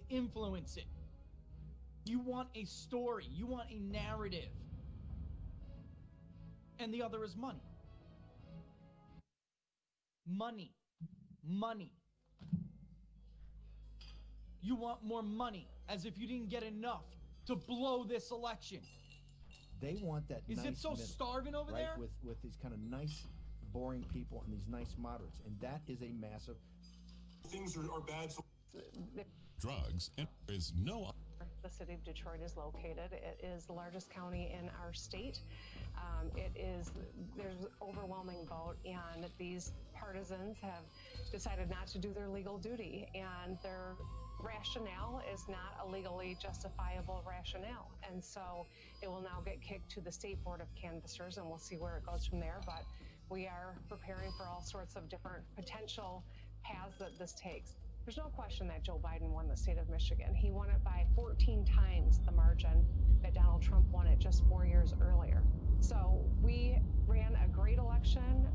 influence it. You want a story. You want a narrative. And the other is money. Money. Money. You want more money, as if you didn't get enough to blow this election. They want that. Is nice it so middle, starving over right? there? With these kind of nice, boring people and these nice moderates, and that is a massive. Things are bad. So drugs, and there is no. The city of Detroit is located. It is the largest county in our state. There's overwhelming vote, and these partisans have decided not to do their legal duty, and their rationale is not a legally justifiable rationale. And so it will now get kicked to the State Board of Canvassers, and we'll see where it goes from there. But we are preparing for all sorts of different potential paths that this takes. There's no question that Joe Biden won the state of Michigan. He won it by 14 times the margin that Donald Trump won it just 4 years earlier. So we ran a great election,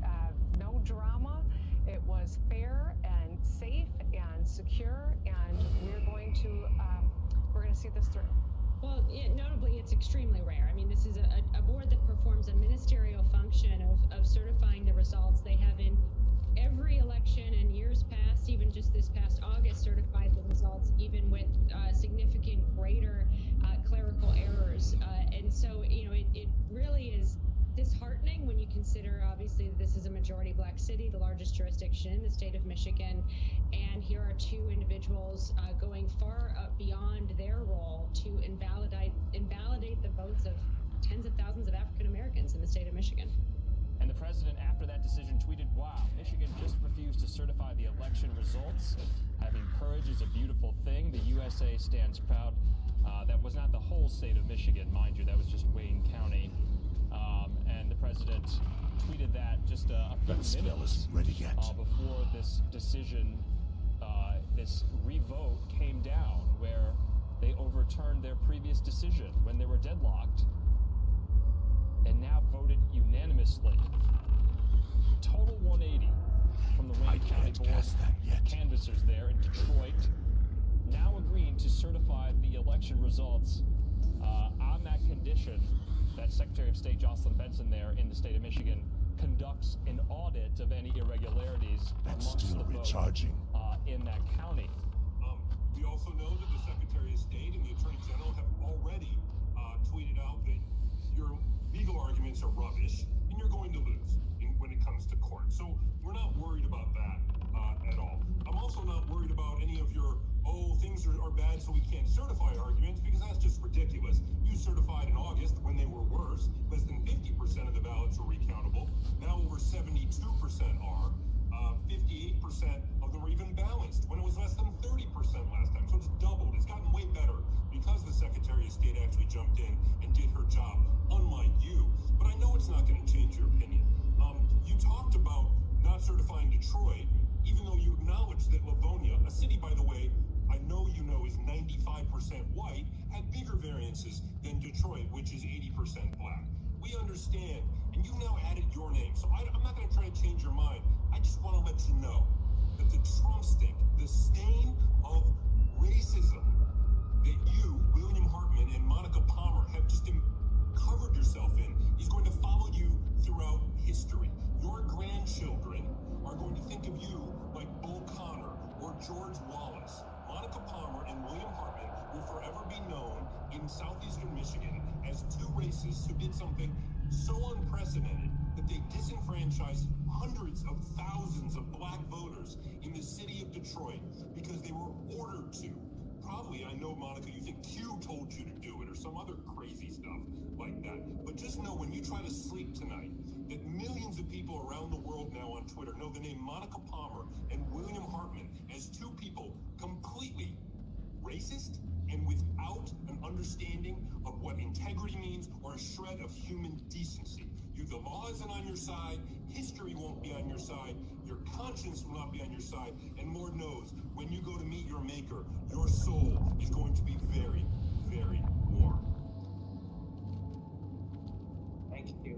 no drama. It was fair and safe and secure, and we're going to see this through. Well, notably, it's extremely rare. I mean, this is a board that performs a ministerial function of certifying the results. They have in every election in years past, even just this past August, certified the results, even with significant greater clerical errors. And so, it really is disheartening when you consider, obviously, that this is a majority black city, the largest jurisdiction in the state of Michigan. And here are two individuals going far beyond their role to invalidate the votes of tens of thousands of African Americans in the state of Michigan. And the president, after that decision, tweeted, "Wow, Michigan just refused to certify the election results. Having courage is a beautiful thing. The USA stands proud." That was not the whole state of Michigan, mind you. That was just Wayne County. And the president tweeted that just a few minutes before this decision, this revote came down, where they overturned their previous decision when they were deadlocked, and now voted unanimously. Total 180 from the Wayne County Board canvassers there in Detroit, now agreeing to certify the election results on that condition that Secretary of State Jocelyn Benson there in the state of Michigan conducts an audit of any irregularities amongst the vote in that county. We also know that the Secretary of State and the Attorney General have already tweeted out that your legal arguments are rubbish and you're going to lose when it comes to court. So we're not worried about that at all. I'm also not worried about any of your, things are bad so we can't certify arguments, because that's just ridiculous. You certified in August when they were worse. Less than 50% of the ballots were recountable. Now over 72% are. 58% of them were even balanced when it was less than 30% last time. So it's doubled. It's gotten way better because the Secretary of State actually jumped in and did her job, unlike you. But I know it's not going to change your opinion. You talked about not certifying Detroit, even though you acknowledged that Livonia, a city, by the way, I know you know is 95% white, had bigger variances than Detroit, which is 80% black. We understand, and you've now added your name, so I'm not going to try to change your mind. I just want to let you know that the Trump stick, the stain of racism that you, William Hartman, and Monica Palmer have just covered yourself in, is going to follow you throughout history. Your grandchildren are going to think of you like Bull Connor or George Wallace. Monica Palmer and William Hartman will forever be known in southeastern Michigan as two racists who did something so unprecedented that they disenfranchised hundreds of thousands of black voters in the city of Detroit because they were ordered to. Probably, I know, Monica, you think Q told you to do it or some other crazy stuff like that. But just know when you try to sleep tonight that millions of people around the world now on Twitter know the name Monica Palmer and William Hartman as two people completely racist and without an understanding of what integrity means or a shred of human decency. The law isn't on your side, history won't be on your side, your conscience will not be on your side, and Lord knows, when you go to meet your maker, your soul is going to be very, very warm. Thank you.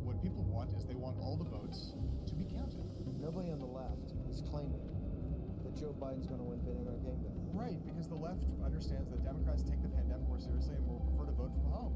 What people want is they want all the votes to be counted. Nobody on the left is claiming that Joe Biden's going to win Benedict Kingdom. Right, because the left understands that Democrats take the pandemic more seriously and will prefer to vote from home.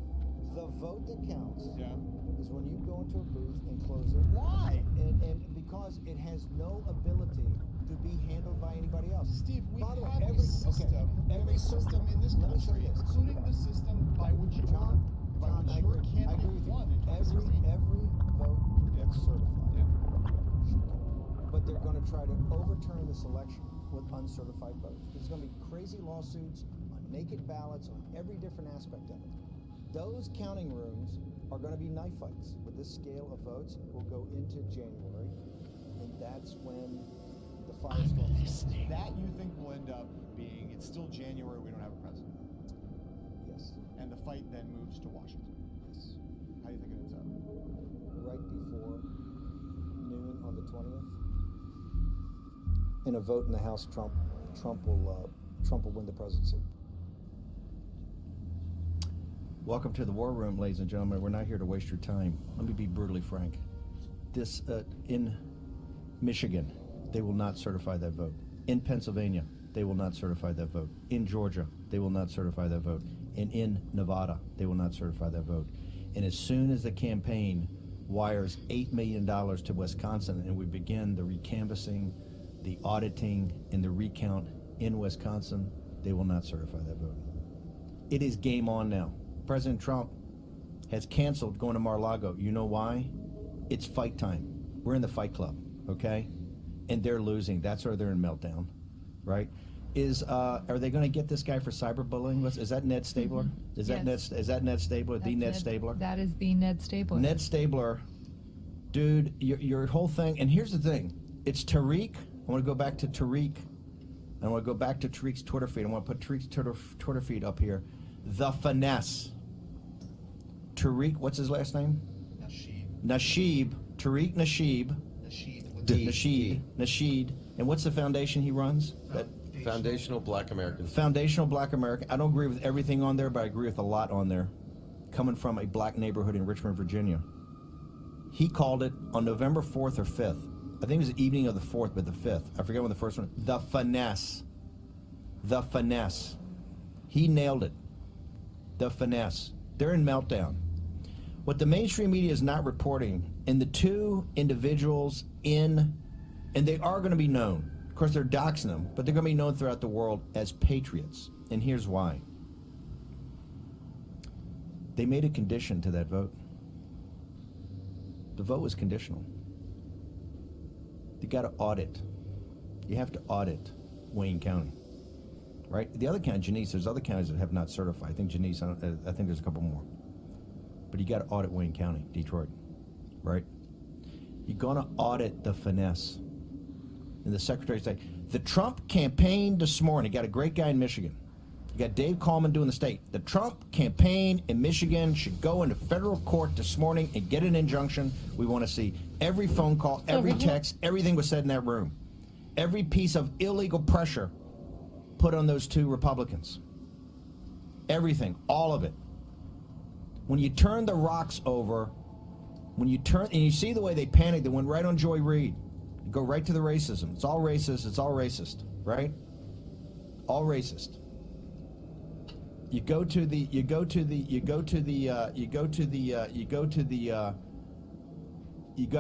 The vote that counts Yeah. is when you go into a booth and close it. Why? And because it has no ability to be handled by anybody else. Steve, we By the way, have a system. We have a system in this Let me say country, this. including the system by which your John, I your agree. I candidate agree with you. won in 2016. Every vote gets certified. Yeah. But they're going to try to overturn this election with uncertified votes. There's going to be crazy lawsuits on naked ballots, on every different aspect of it. Those counting rooms are going to be knife fights. With this scale of votes, will go into January, and that's when the firestorm starts. That you think will end up being, it's still January, we don't have a president. Yes. And the fight then moves to Washington. Yes. How do you think it ends up? Right before noon on the 20th. In a vote in the House, Trump will win the presidency. Welcome to the War Room, ladies and gentlemen. We're not here to waste your time. Let me be brutally frank. This in Michigan, they will not certify that vote. In Pennsylvania, they will not certify that vote. In Georgia, they will not certify that vote. And in Nevada, they will not certify that vote. And as soon as the campaign wires $8 million to Wisconsin and we begin the recanvassing, the auditing, and the recount in Wisconsin, they will not certify that vote. It is game on now. President Trump has canceled going to Mar-a-Lago. You know why? It's fight time. We're in the fight club, okay? And they're losing. That's why they're in meltdown, right? Are they going to get this guy for cyberbullying? Is that Ned Stabler? Mm-hmm. Is that Yes. Ned Stabler? The Ned Stabler? That is the Ned Stabler. Ned Stabler, dude, your whole thing. And here's the thing: it's Tariq. I want to go back to Tariq. I want to go back to Tariq's Twitter feed. I want to put Tariq's Twitter feed up here. The finesse. Tariq, what's his last name? Nasheed. Tariq Nasheed. Nasheed. And what's the foundation he runs? Foundational Black Americans. Foundational Black American. I don't agree with everything on there, but I agree with a lot on there. Coming from a black neighborhood in Richmond, Virginia. He called it on November 4th or 5th. I think it was the evening of the 4th, but the 5th. I forget when the first one. The finesse. The finesse. He nailed it. The finesse. They're in meltdown. What the mainstream media is not reporting, and the two individuals and they are going to be known. Of course, they're doxing them, but they're going to be known throughout the world as patriots. And here's why. They made a condition to that vote. The vote was conditional. You got to audit. You have to audit Wayne County, right? The other county, Janice, there's other counties that have not certified. I think Janice, I think there's a couple more. But you got to audit Wayne County, Detroit, right? You're going to audit the finesse. And the secretary said, the Trump campaign this morning, got a great guy in Michigan. You got Dave Kallman doing the state. The Trump campaign in Michigan should go into federal court this morning and get an injunction. We want to see every phone call, every text, everything was said in that room. Every piece of illegal pressure put on those two Republicans. Everything, all of it. When you turn the rocks over, when you turn, and you see the way they panicked, they went right on Joy Reid. Go right to the racism. It's all racist. It's all racist, right? All racist. You got to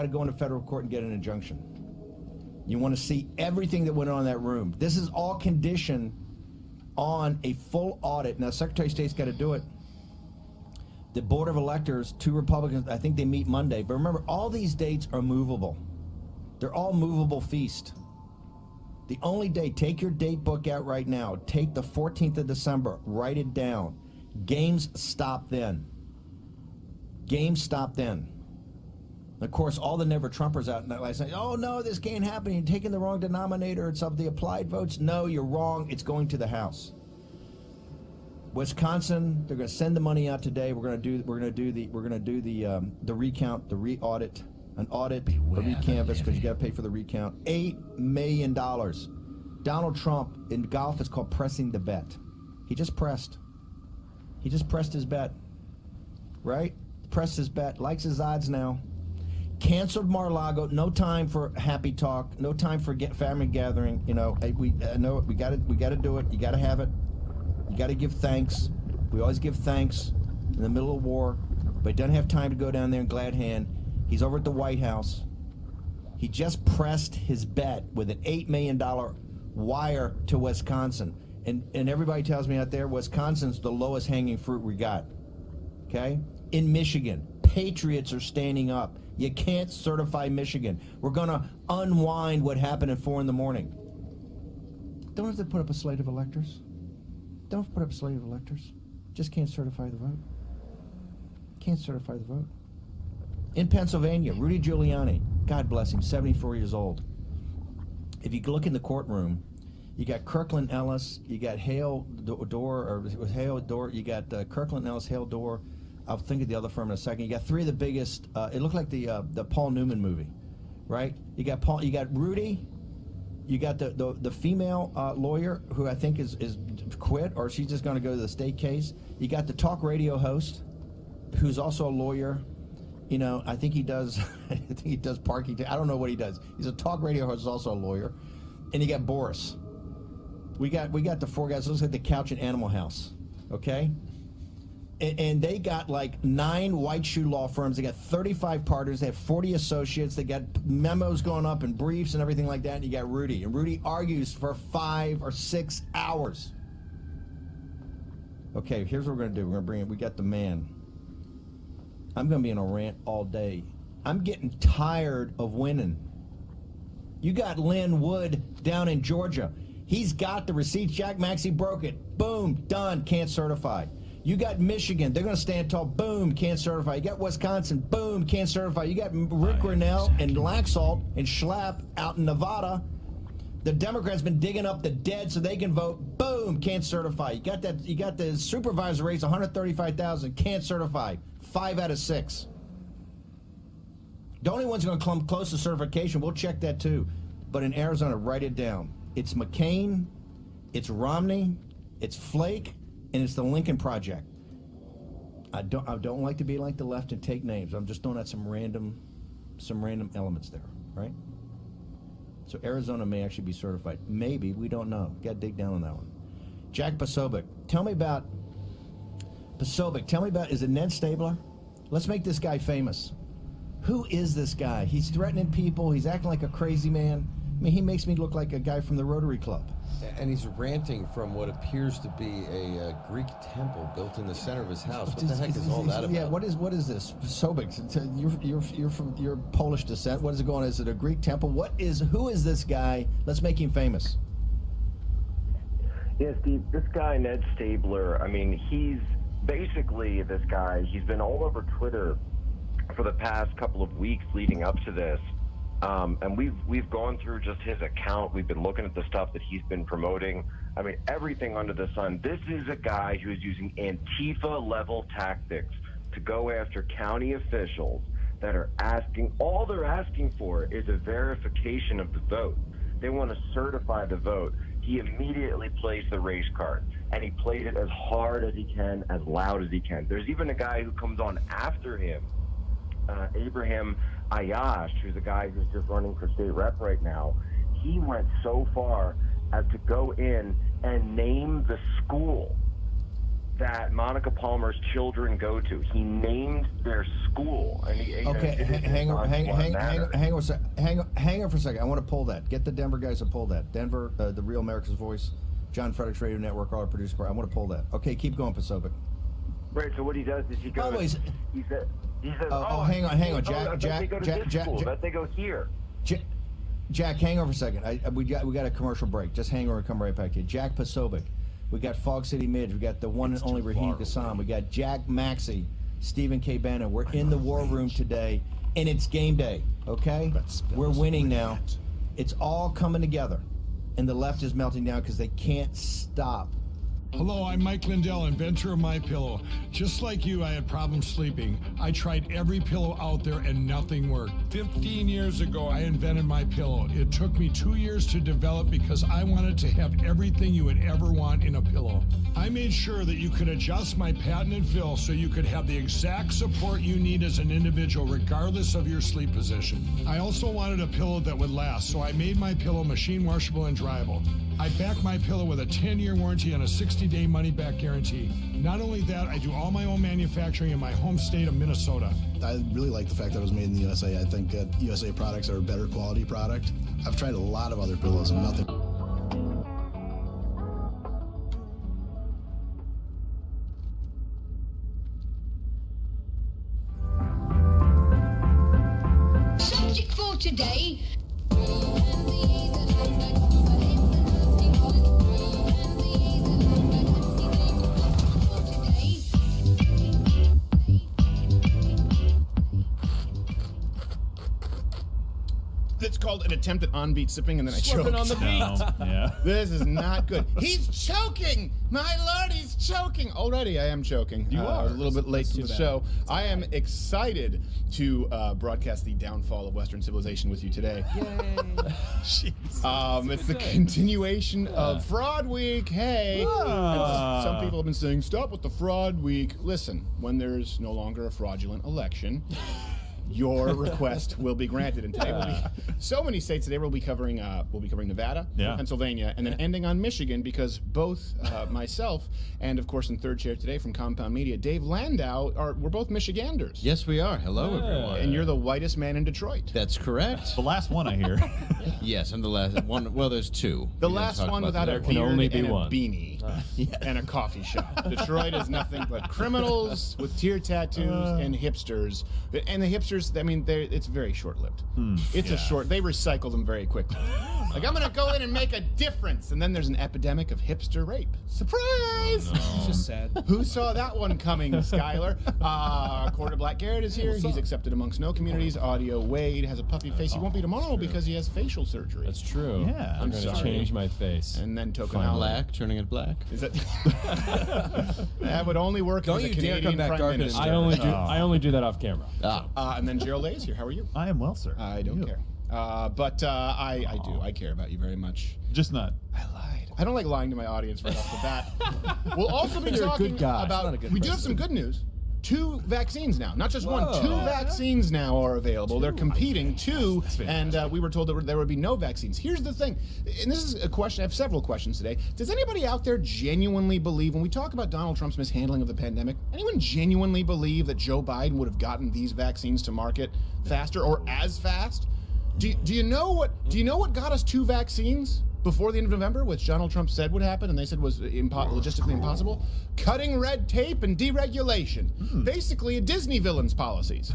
go into federal court and get an injunction. You want to see everything that went on in that room. This is all conditioned on a full audit. Now, Secretary of State's got to do it. The Board of Electors, two Republicans, I think they meet Monday. But remember, all these dates are movable. They're all movable feast. The only date, take your date book out right now. Take the 14th of December. Write it down. Games stop then. Games stop then. Of course, all the never-Trumpers out last night, oh, no, this can't happen. You're taking the wrong denominator. It's of the applied votes. No, you're wrong. It's going to the House. Wisconsin, they're going to send the money out today. We're going to do the recount, the re-audit, an audit, a recanvass, because you got to pay for the recount. $8 million. Donald Trump in golf is called pressing the bet. He just pressed his bet, right? Pressed his bet, likes his odds now. canceled Mar-a-Lago. No time for happy talk. No time for family gathering. You know, we know we got to do it. You got to have it. You got to give thanks. We always give thanks in the middle of war, but he doesn't have time to go down there in glad hand. He's over at the White House. He just pressed his bet with an $8 million wire to Wisconsin. And everybody tells me out there, Wisconsin's the lowest hanging fruit we got. Okay? In Michigan, patriots are standing up. You can't certify Michigan. We're going to unwind what happened at 4 in the morning. Don't have to put up a slate of electors. Don't have to put up a slate of electors. Just can't certify the vote. Can't certify the vote. In Pennsylvania, Rudy Giuliani, God bless him, 74 years old. If you look in the courtroom, you got Kirkland Ellis, you got Hale Dorr, or it was Hale Dorr, you got Kirkland Ellis, Hale Dorr. I'll think of the other firm in a second. You got three of the biggest. It looked like the Paul Newman movie, right? You got Paul, you got Rudy, you got the female lawyer who I think is quit, or she's just going to go to the state case. You got the talk radio host, who's also a lawyer. You know, I think he does. I think he does parking. I don't know what he does. He's a talk radio host, also a lawyer, and you got Boris. We got the four guys. It looks like the Couch and Animal House. Okay, and they got like 9 white shoe law firms. They got 35 partners. They have 40 associates. They got memos going up and briefs and everything like that. And you got Rudy, and Rudy argues for 5 or 6 hours. Okay, here's what we're gonna do. We're gonna bring it. We got the man. I'm going to be in a rant all day. I'm getting tired of winning. You got Lynn Wood down in Georgia. He's got the receipts. Jack Maxey broke it. Boom, done, can't certify. You got Michigan. They're going to stand tall. Boom, can't certify. You got Wisconsin. Boom, can't certify. You got Rick Grinnell and Laxalt and Schlapp out in Nevada. The Democrats been digging up the dead so they can vote. Boom, can't certify. You got that. You got the supervisor rates 135,000. Can't certify. 5 out of 6. The only one's going to come close to certification. We'll check that too. But in Arizona, write it down. It's McCain, it's Romney, it's Flake, and it's the Lincoln Project. I don't like to be like the left and take names. I'm just throwing out some random elements there, right? So Arizona may actually be certified. Maybe, we don't know. Got to dig down on that one. Jack Posobiec, tell me about is it Ned Stabler? Let's make this guy famous. Who is this guy? He's threatening people. He's acting like a crazy man. I mean, he makes me look like a guy from the Rotary Club. And he's ranting from what appears to be a Greek temple built in the center of his house. What the heck is all that about? Yeah, what is this? Posobiec, you're Polish descent. What is it going on? Is it a Greek temple? Who is this guy? Let's make him famous. Yeah, Steve, this guy, Ned Stabler, I mean, he's basically this guy. He's been all over Twitter for the past couple of weeks leading up to this. And we've gone through just his account. We've been looking at the stuff that he's been promoting. I mean, everything under the sun. This is a guy who is using Antifa-level tactics to go after county officials that are all they're asking for is a verification of the vote. They want to certify the vote. He immediately plays the race card, and he plays it as hard as he can, as loud as he can. There's even a guy who comes on after him, Abraham Ayash, who's a guy who's just running for state rep right now. He went so far as to go in and name the school that Monica Palmer's children go to. He named their school. And hang on for a second. I want to pull that. Get the Denver guys to pull that. Denver, the Real America's Voice, John Fredericks Radio Network, all our producer. I want to pull that. Okay, keep going, Posobiec. Right. So what he does is he goes. He says. Hang on, Jack. That they go here. Jack, hang on for a second. We got a commercial break. Just hang on and come right back to you. Jack Posobiec. We got Fog City Midge. We got the one and only Raheem Kassam. We got Jack Maxey, Stephen K. Bannon. We're in the war room today, and it's game day, okay? We're winning now. It's all coming together, and the left is melting down because they can't stop. Hello, I'm Mike Lindell, inventor of MyPillow. Just like you, I had problems sleeping. I tried every pillow out there and nothing worked. 15 years ago, I invented my pillow. It took me 2 years to develop because I wanted to have everything you would ever want in a pillow. I made sure that you could adjust my patented fill so you could have the exact support you need as an individual, regardless of your sleep position. I also wanted a pillow that would last, so I made my pillow machine washable and dryable. I back my pillow with a 10-year warranty and a 60-day money-back guarantee. Not only that, I do all my own manufacturing in my home state of Minnesota. I really like the fact that it was made in the USA. I think that USA products are a better quality product. I've tried a lot of other pillows and nothing. Subject for today. It's called an attempt at on-beat sipping, and then I choked. On the beat. Yeah. This is not good. He's choking! My lord, he's choking! Already, I am choking. You are. A little bit late to the bad. show. I am excited to broadcast the downfall of Western civilization with you today. Yay. It's the continuation of Fraud Week. Hey! And some people have been saying, stop with the Fraud Week. Listen, when there's no longer a fraudulent election, your request will be granted. And today will be so many states. Today we'll be covering Nevada, Pennsylvania, and then ending on Michigan, because both myself and, of course, in third chair today from Compound Media, Dave Landau, we're both Michiganders. Yes, we are. Hello, everyone. And you're the whitest man in Detroit. That's correct. The last one, I hear. Yes, I'm the last one. Well, there's two. The We didn't last talk one about without that. a beard and a beanie and a coffee shop. Detroit is nothing but criminals with tear tattoos and hipsters. And the hipsters, I mean, it's very short-lived. It's a short. They recycle them very quickly. Like, I'm gonna go in and make a difference, and then there's an epidemic of hipster rape. Surprise! It's just sad. Who saw that one coming, Skylar? Quarter Black Garrett is here. He's accepted amongst no communities. Audio Wade has a puffy face. He won't be tomorrow because he has facial surgery. That's true. Yeah. I'm going to change my face. And then Token Black, turning it black. Is that that would only work Don't as a you dare Canadian come back Prime darker than Minister. I only do that off camera. And then Gerald A is here. How are you? I am well, sir. I don't care. But I do. I care about you very much. Just not. I lied. I don't like lying to my audience right off the bat. We'll also be You're a talking good guy. about. We do have some good news. 2 vaccines now, not just one. 2 vaccines now are available. They're competing. 2, and we were told that there would be no vaccines. Here's the thing, and this is a question. I have several questions today. Does anybody out there genuinely believe, when we talk about Donald Trump's mishandling of the pandemic, anyone genuinely believe that Joe Biden would have gotten these vaccines to market faster or as fast? Do you know what got us 2 vaccines before the end of November, which Donald Trump said would happen, and they said was logistically impossible? Cutting red tape and deregulation. Basically, a Disney villain's policies.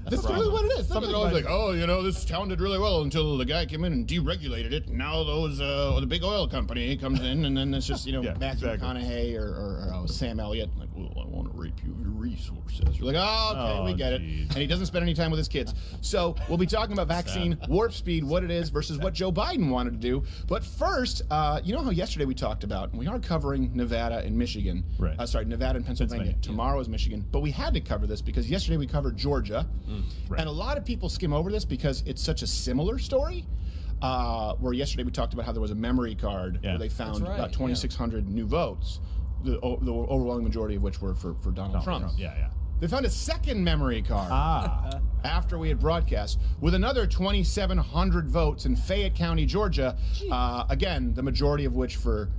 That's really what it is. They're always like, oh, this sounded really well until the guy came in and deregulated it. Now the big oil company comes in, and then it's just, Matthew McConaughey or Sam Elliott, like, well, I want to rape you of your resources. You're like, oh, okay, we get it. And he doesn't spend any time with his kids. So we'll be talking about vaccine warp speed, what it is versus what Joe Biden wanted to do. But first, you know how yesterday we talked about, and we are covering Nevada and Michigan. Right. Nevada and Pennsylvania. Tomorrow is Michigan. But we had to cover this because yesterday we covered Georgia. Right. And a lot of people skim over this because it's such a similar story. Where yesterday we talked about how there was a memory card where they found about 2,600 new votes, the overwhelming majority of which were for Donald Trump. Yeah. They found a second memory card after we had broadcast with another 2,700 votes in Fayette County, Georgia. Again, the majority of which for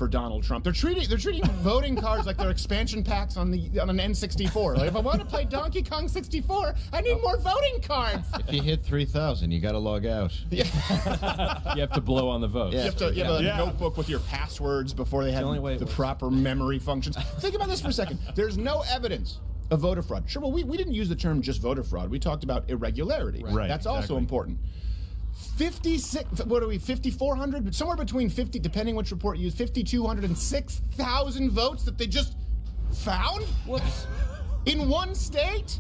Donald Trump. They're treating voting cards like they're expansion packs on an N64. Like, if I want to play Donkey Kong 64, I need more voting cards. If you hit 3,000, you got to log out. You have to blow on the vote. You have a notebook with your passwords before they have the proper memory functions. Think about this for a second. There's no evidence of voter fraud. Sure, well, we didn't use the term just voter fraud. We talked about irregularity. Right. That's also important. 5,400, somewhere between 50, depending which report you use, 5,200 and 6,000 votes that they just found? Whoops. In one state?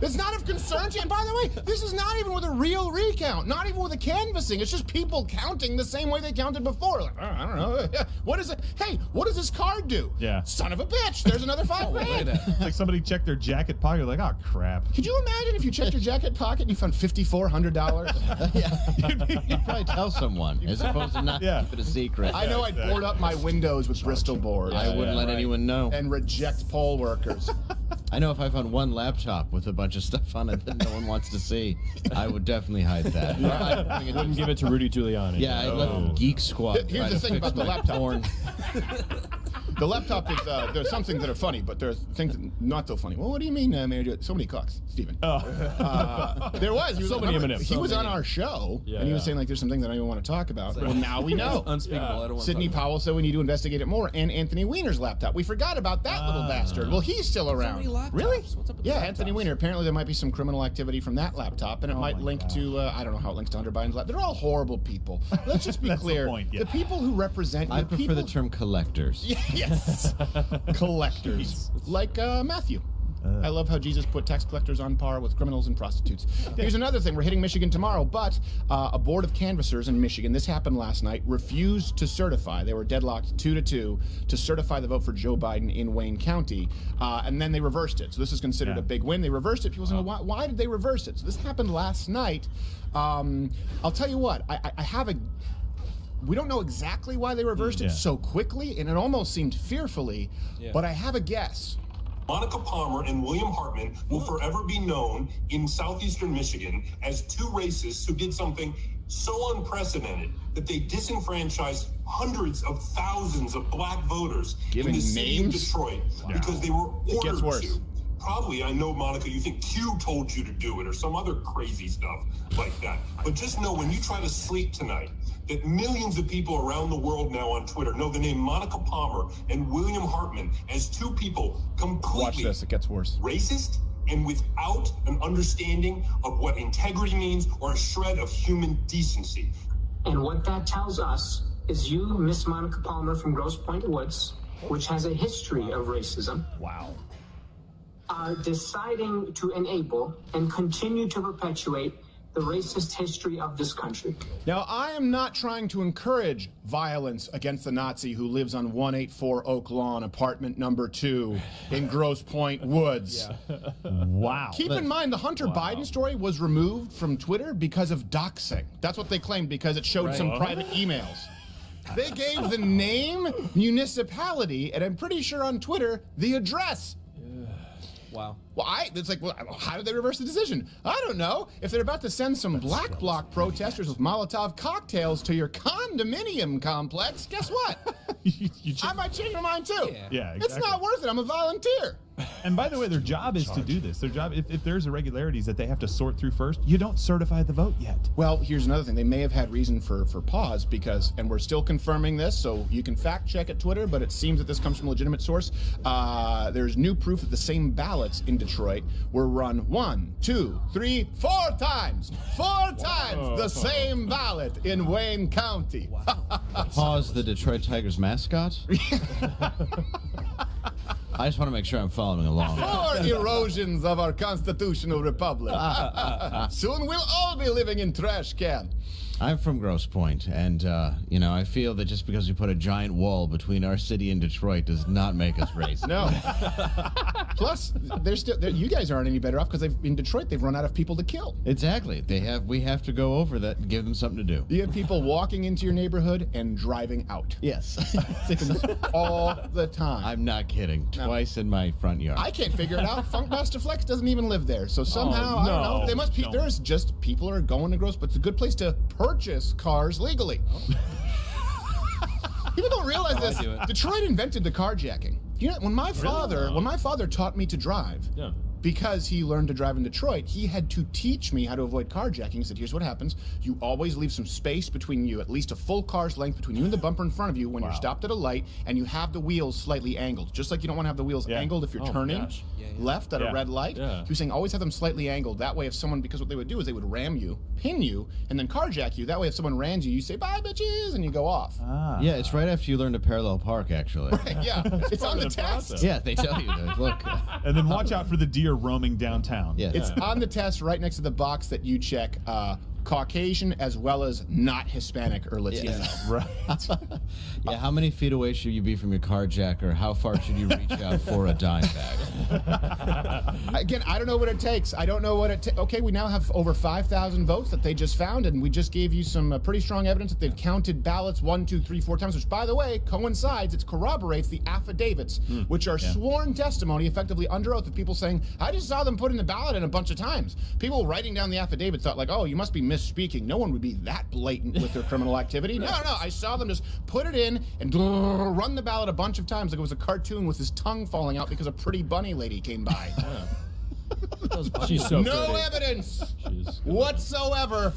It's not of concern to you. And by the way, this is not even with a real recount, not even with a canvassing. It's just people counting the same way they counted before. Like, I don't know. What is it? Hey, what does this card do? Yeah. Son of a bitch. There's another $5,000. It's like somebody checked their jacket pocket, like, oh, crap. Could you imagine if you checked your jacket pocket and you found $5,400? You'd probably tell someone as opposed to not keep it a secret. I know I'd board up my windows with Bristol boards. I wouldn't let anyone know. And reject poll workers. I know if I found one laptop with a bunch of stuff on it that no one wants to see, I would definitely hide that. I wouldn't give it to Rudy Giuliani. Yeah, I'd let Geek Squad. Here's the thing about the laptop. The laptop is, there's some things that are funny, but there's things that are not so funny. Well, what do you mean, Mayor? So many cocks, Stephen. There was. So many M&Ms. He was on our show, and he was saying, like, there's some things that I don't even want to talk about. Well, now we know. Unspeakable. I don't want to Sidney talk about Powell said we need to investigate it more, and Anthony Weiner's laptop. We forgot about that little bastard. Well, he's still around. Really? What's up with Yeah, laptops? Anthony Weiner. Apparently, there might be some criminal activity from that laptop, and it might link to, I don't know how it links to Hunter Biden's laptop. They're all horrible people. Let's just be That's clear. the point, yeah. The people who represent I prefer people, the term collectors. Yes. Collectors. Like Matthew. I love how Jesus put tax collectors on par with criminals and prostitutes. Here's another thing. We're hitting Michigan tomorrow, but a board of canvassers in Michigan, this happened last night, refused to certify. They were deadlocked 2-2 to certify the vote for Joe Biden in Wayne County, and then they reversed it. So this is considered a big win. They reversed it. People say, well, why did they reverse it? So this happened last night. I'll tell you what. I have a... We don't know exactly why they reversed it so quickly, and it almost seemed fearfully, but I have a guess. Monica Palmer and William Hartman will forever be known in southeastern Michigan as two racists who did something so unprecedented that they disenfranchised hundreds of thousands of black voters in the city of Detroit because they were ordered to. Probably, I know, Monica, you think Q told you to do it or some other crazy stuff like that. But just know when you try to sleep tonight, that millions of people around the world now on Twitter know the name Monica Palmer and William Hartman as two people completely Watch this, it gets worse. Racist and without an understanding of what integrity means or a shred of human decency. And what that tells us is you, Miss Monica Palmer from Grosse Pointe Woods, which has a history of racism. Wow. Are deciding to enable and continue to perpetuate the racist history of this country. Now, I am not trying to encourage violence against the Nazi who lives on 184 Oak Lawn, apartment number 2 in Grosse Pointe Woods. Wow. Keep in mind, the Hunter Biden story was removed from Twitter because of doxing. That's what they claimed, because it showed some private emails. They gave the name, municipality, and I'm pretty sure on Twitter, the address. Wow. Well, it's like, well, how did they reverse the decision? I don't know. If they're about to send some black bloc protesters with Molotov cocktails to your condominium complex, guess what? I might change my mind too. Yeah, exactly. It's not worth it. I'm a volunteer. And by the way, their job is to do this. Their job, if there's irregularities that they have to sort through first, you don't certify the vote yet. Well, here's another thing. They may have had reason for pause because, and we're still confirming this, so you can fact check at Twitter, but it seems that this comes from a legitimate source. There's new proof that the same ballots in Detroit were run 1, 2, 3, 4 times. 4 times the same ballot in Wayne County. Pause the Detroit Tigers mascot? I just want to make sure I'm following along. 4 erosions of our constitutional republic. Soon we'll all be living in trash can. I'm from Grosse Pointe, and, I feel that just because we put a giant wall between our city and Detroit does not make us racist. No. Plus, you guys aren't any better off because in Detroit they've run out of people to kill. Exactly. We have to go over that and give them something to do. You have people walking into your neighborhood and driving out. Yes. All the time. I'm not kidding. Twice in my front yard. I can't figure it out. Funkmaster Flex doesn't even live there. So somehow, I don't know. They must be, there's just people are going to Grosse, but it's a good place to purchase cars legally. People don't realize this. Detroit invented the carjacking. You know, when my father taught me to drive, because he learned to drive in Detroit, he had to teach me how to avoid carjacking. He said, here's what happens. You always leave some space between you, at least a full car's length between you and the bumper in front of you when you're stopped at a light, and you have the wheels slightly angled. Just like you don't want to have the wheels angled if you're turning left at a red light. He was saying always have them slightly angled. That way if someone, because what they would do is they would ram you, pin you, and then carjack you. That way if someone rams you, you say, bye bitches, and you go off. Yeah, it's right after you learn to parallel park, actually. Right, yeah. It's on the test. Yeah, they tell you. Look. And then watch out for the deer you're roaming downtown. Yeah. It's on the test right next to the box that you check Caucasian as well as not Hispanic or Latino. Yes. Right. Yeah, how many feet away should you be from your carjacker? How far should you reach out for a dime bag? Again, I don't know what it takes. I don't know what it takes. Okay, we now have over 5,000 votes that they just found, and we just gave you some pretty strong evidence that they've counted ballots 1, 2, 3, 4 times, which, by the way, coincides, it corroborates the affidavits, which are sworn testimony, effectively under oath, of people saying, I just saw them put in the ballot in a bunch of times. People writing down the affidavit thought, like, oh, you must be misspeaking. No one would be that blatant with their criminal activity. No, I saw them just put it in and run the ballot a bunch of times like it was a cartoon with his tongue falling out because a pretty bunny lady came by. She's so no pretty. evidence whatsoever.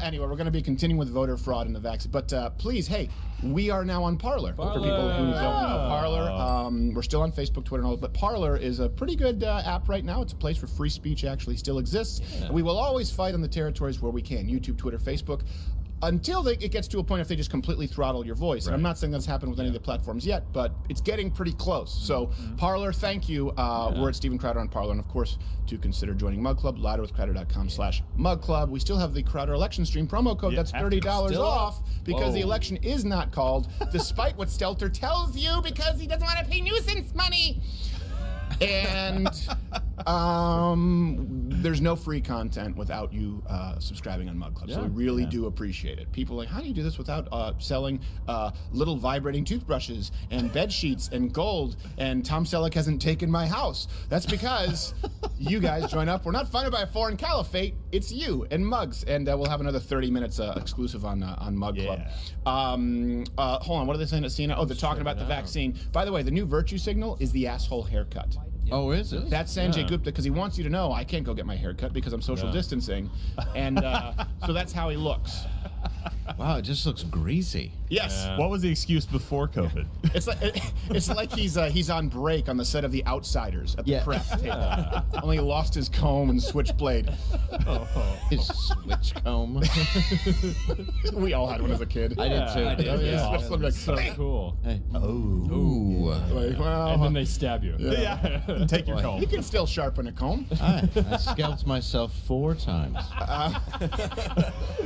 Anyway, we're going to be continuing with voter fraud in the vaccine. But please, hey, we are now on Parler. For people who don't know Parler, we're still on Facebook, Twitter, and all. But Parler is a pretty good app right now. It's a place where free speech actually still exists. Yeah. And we will always fight on the territories where we can: YouTube, Twitter, Facebook. Until it gets to a point if they just completely throttle your voice. And I'm not saying that's happened with any of the platforms yet, but it's getting pretty close. So Parler, thank you. We're at Stephen Crowder on Parler. And of course, to consider joining Mug Club, louderwithcrowder.com/Mug Club. We still have the Crowder election stream promo code. That's $30 off because the election is not called, despite what Stelter tells you, because he doesn't want to pay nuisance money. And there's no free content without you subscribing on Mug Club. So we really do appreciate it. People are like, how do you do this without selling little vibrating toothbrushes and bed sheets and gold? And Tom Selleck hasn't taken my house. That's because you guys join up. We're not funded by a foreign caliphate. It's you and Mugs. And we'll have another 30 minutes exclusive on Mug Club. Hold on. What are they saying at CNN? Oh, they're talking about the vaccine. By the way, the new virtue signal is the asshole haircut. Oh, is it? That's Sanjay Gupta, because he wants you to know I can't go get my hair cut because I'm social distancing. And so that's how he looks. Wow, it just looks greasy. Yes. What was the excuse before COVID? It's like he's on break on the set of The Outsiders at the craft table. Only he lost his comb and switchblade. His switch comb. We all had one as a kid. I did too. I did. Yeah. Like, so cool. Hey. Ooh. Like, well, and then they stab you. Yeah. Take your comb. You can still sharpen a comb. I scalped myself 4 times.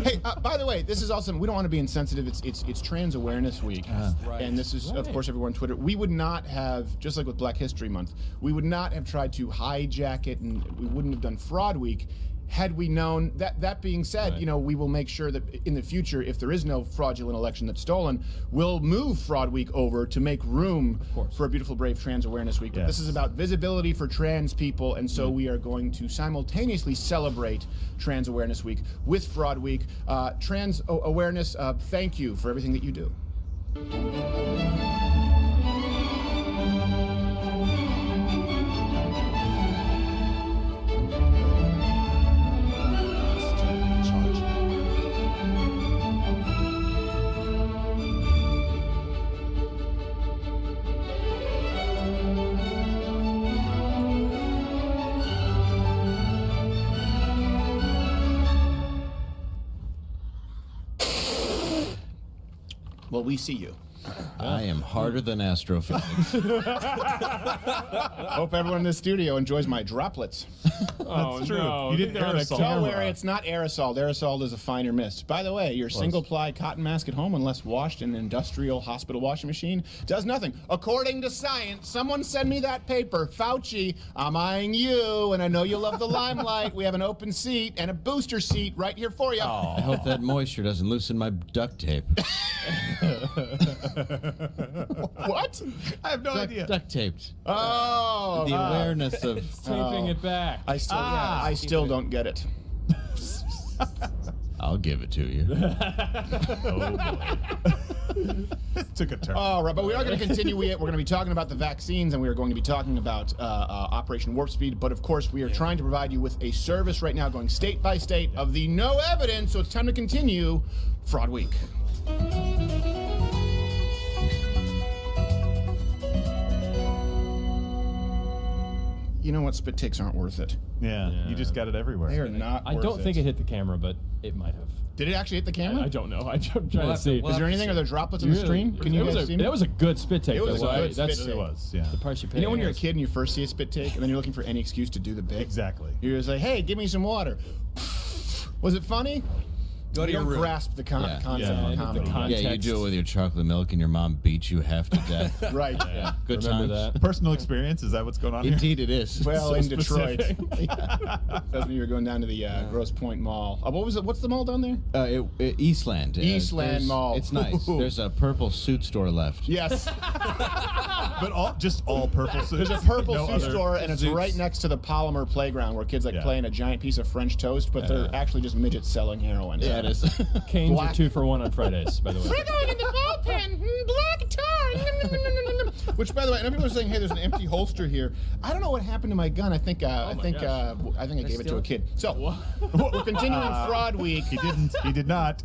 Hey, by the way, this is awesome. We don't want to be insensitive. It's Trans Awareness Week, and this is, of course, everyone on Twitter. We would not have, just like with Black History Month, we would not have tried to hijack it, and we wouldn't have done Fraud Week had we known. That being said, you know, we will make sure that in the future, if there is no fraudulent election that's stolen, we'll move Fraud Week over to make room for a beautiful, brave Trans Awareness Week. But this is about visibility for trans people, and so we are going to simultaneously celebrate Trans Awareness Week with Fraud Week. Trans Awareness, thank you for everything that you do. Well, we see you. I am harder than astrophysics. Hope everyone in the studio enjoys my droplets. That's true. No. You didn't aerosol. Don't worry, it's not aerosol. Aerosol is a finer mist. By the way, your single-ply cotton mask at home, unless washed in an industrial hospital washing machine, does nothing. According to science, someone send me that paper. Fauci, I'm eyeing you, and I know you love the limelight. We have an open seat and a booster seat right here for you. I hope that moisture doesn't loosen my duct tape. What? I have no idea. Duct taped. Oh. The awareness of Taping it back. I still don't get it. I'll give it to you. Oh, boy. It took a turn. All right, but we are going to continue. We're going to be talking about the vaccines, and we are going to be talking about Operation Warp Speed. But, of course, we are trying to provide you with a service right now going state by state of the no evidence. So it's time to continue Fraud Week. You know what? Spit takes aren't worth it. Yeah, you just got it everywhere. They are not I worth don't think it hit the camera, but It might have. Did it actually hit the camera? I don't know. I'm trying to see. Is there anything? Are there droplets in the stream? Can you guys see me? That was a good spit take. It was though, a good that's spit take. It was. Yeah. The price you pay. You know when you're a kid and you first see a spit take, and then you're looking for any excuse to do the bit? Exactly. You're just like, hey, give me some water. Was it funny? Go to you your don't room. grasp the concept of comedy. Yeah, you do it with your chocolate milk and your mom beats you half to death. Right. Yeah. Good Remember times. that. Personal experience, is that what's going on here? Indeed it is. Well, So in Detroit. specific. That's when you were going down to the Grosse Pointe Mall. What was it? What's the mall down there? Eastland. Eastland Mall. It's nice. There's a purple suit store left. Yes. But just all purple suits. There's a purple No suit other store, and it's suits. right next to the Polymer Playground where kids play in a giant piece of French toast, but they're actually just midgets selling heroin. Yeah, it is. Canes are 2 for 1 on Fridays, by the way. We're going into bullpen. Black guitar. Which, by the way, I know people are saying, "Hey, there's an empty holster here." I don't know what happened to my gun. I think I gave it to a kid. So we're continuing Fraud Week. He did not.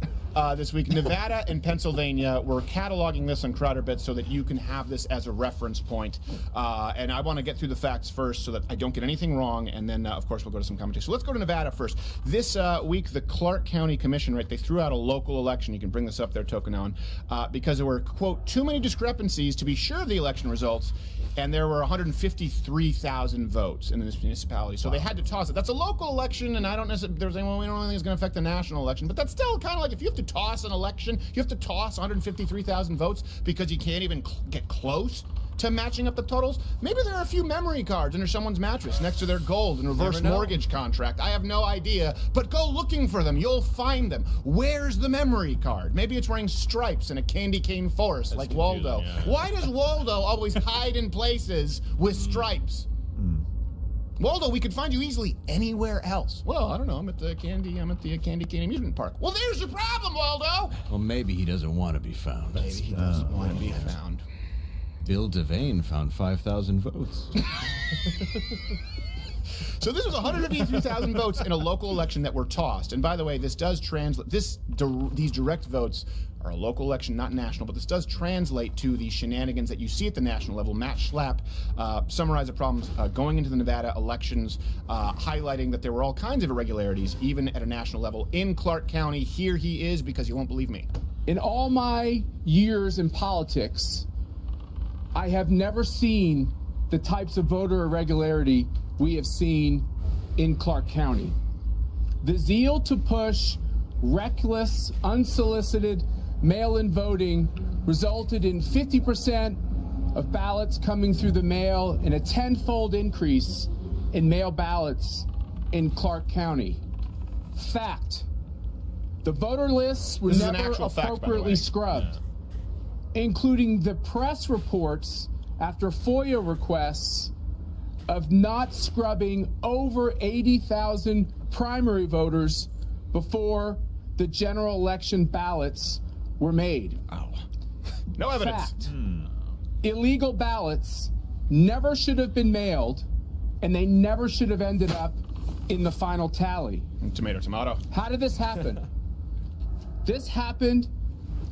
This week, Nevada and Pennsylvania. We're cataloging this on CrowderBits so that you can have this as a reference point. And I want to get through the facts first so that I don't get anything wrong. And then, of course, we'll go to some commentary. So let's go to Nevada first. This week, the Clark County Commission, they threw out a local election. You can bring this up there, Tokenon, because there were, quote, too many discrepancies to be sure of the election results. And there were 153,000 votes in this municipality. So they had to toss it. That's a local election, and I don't necessarily, they're saying, well, we don't think it's going to affect the national election. But that's still kind of like if you have to toss an election, you have to toss 153,000 votes because you can't even get close to matching up the totals. Maybe there are a few memory cards under someone's mattress next to their gold and reverse mortgage contract. I have no idea, but go looking for them. You'll find them. Where's the memory card? Maybe it's wearing stripes in a candy cane forest like Waldo. Yeah. Why does Waldo always hide in places with stripes? Waldo, we could find you easily anywhere else. Well, I don't know. I'm at the Candy Cane Amusement Park. Well, there's your problem, Waldo. Well, maybe he doesn't want to be found. Maybe he doesn't want to be found. Bill Devane found 5,000 votes. So this was 183,000 votes in a local election that were tossed. And by the way, this does translate. These direct votes are a local election, not national, but this does translate to the shenanigans that you see at the national level. Matt Schlapp summarized the problems going into the Nevada elections, highlighting that there were all kinds of irregularities, even at a national level. In Clark County, here he is, because you won't believe me. In all my years in politics, I have never seen the types of voter irregularity we have seen in Clark County. The zeal to push reckless, unsolicited mail-in voting resulted in 50% of ballots coming through the mail and a 10-fold increase in mail ballots in Clark County. Fact. The voter lists were never appropriately scrubbed, including the press reports after FOIA requests of not scrubbing over 80,000 primary voters before the general election ballots were made. Oh. No evidence. Fact. Illegal ballots never should have been mailed, and they never should have ended up in the final tally. Tomato, tomato. How did this happen? This happened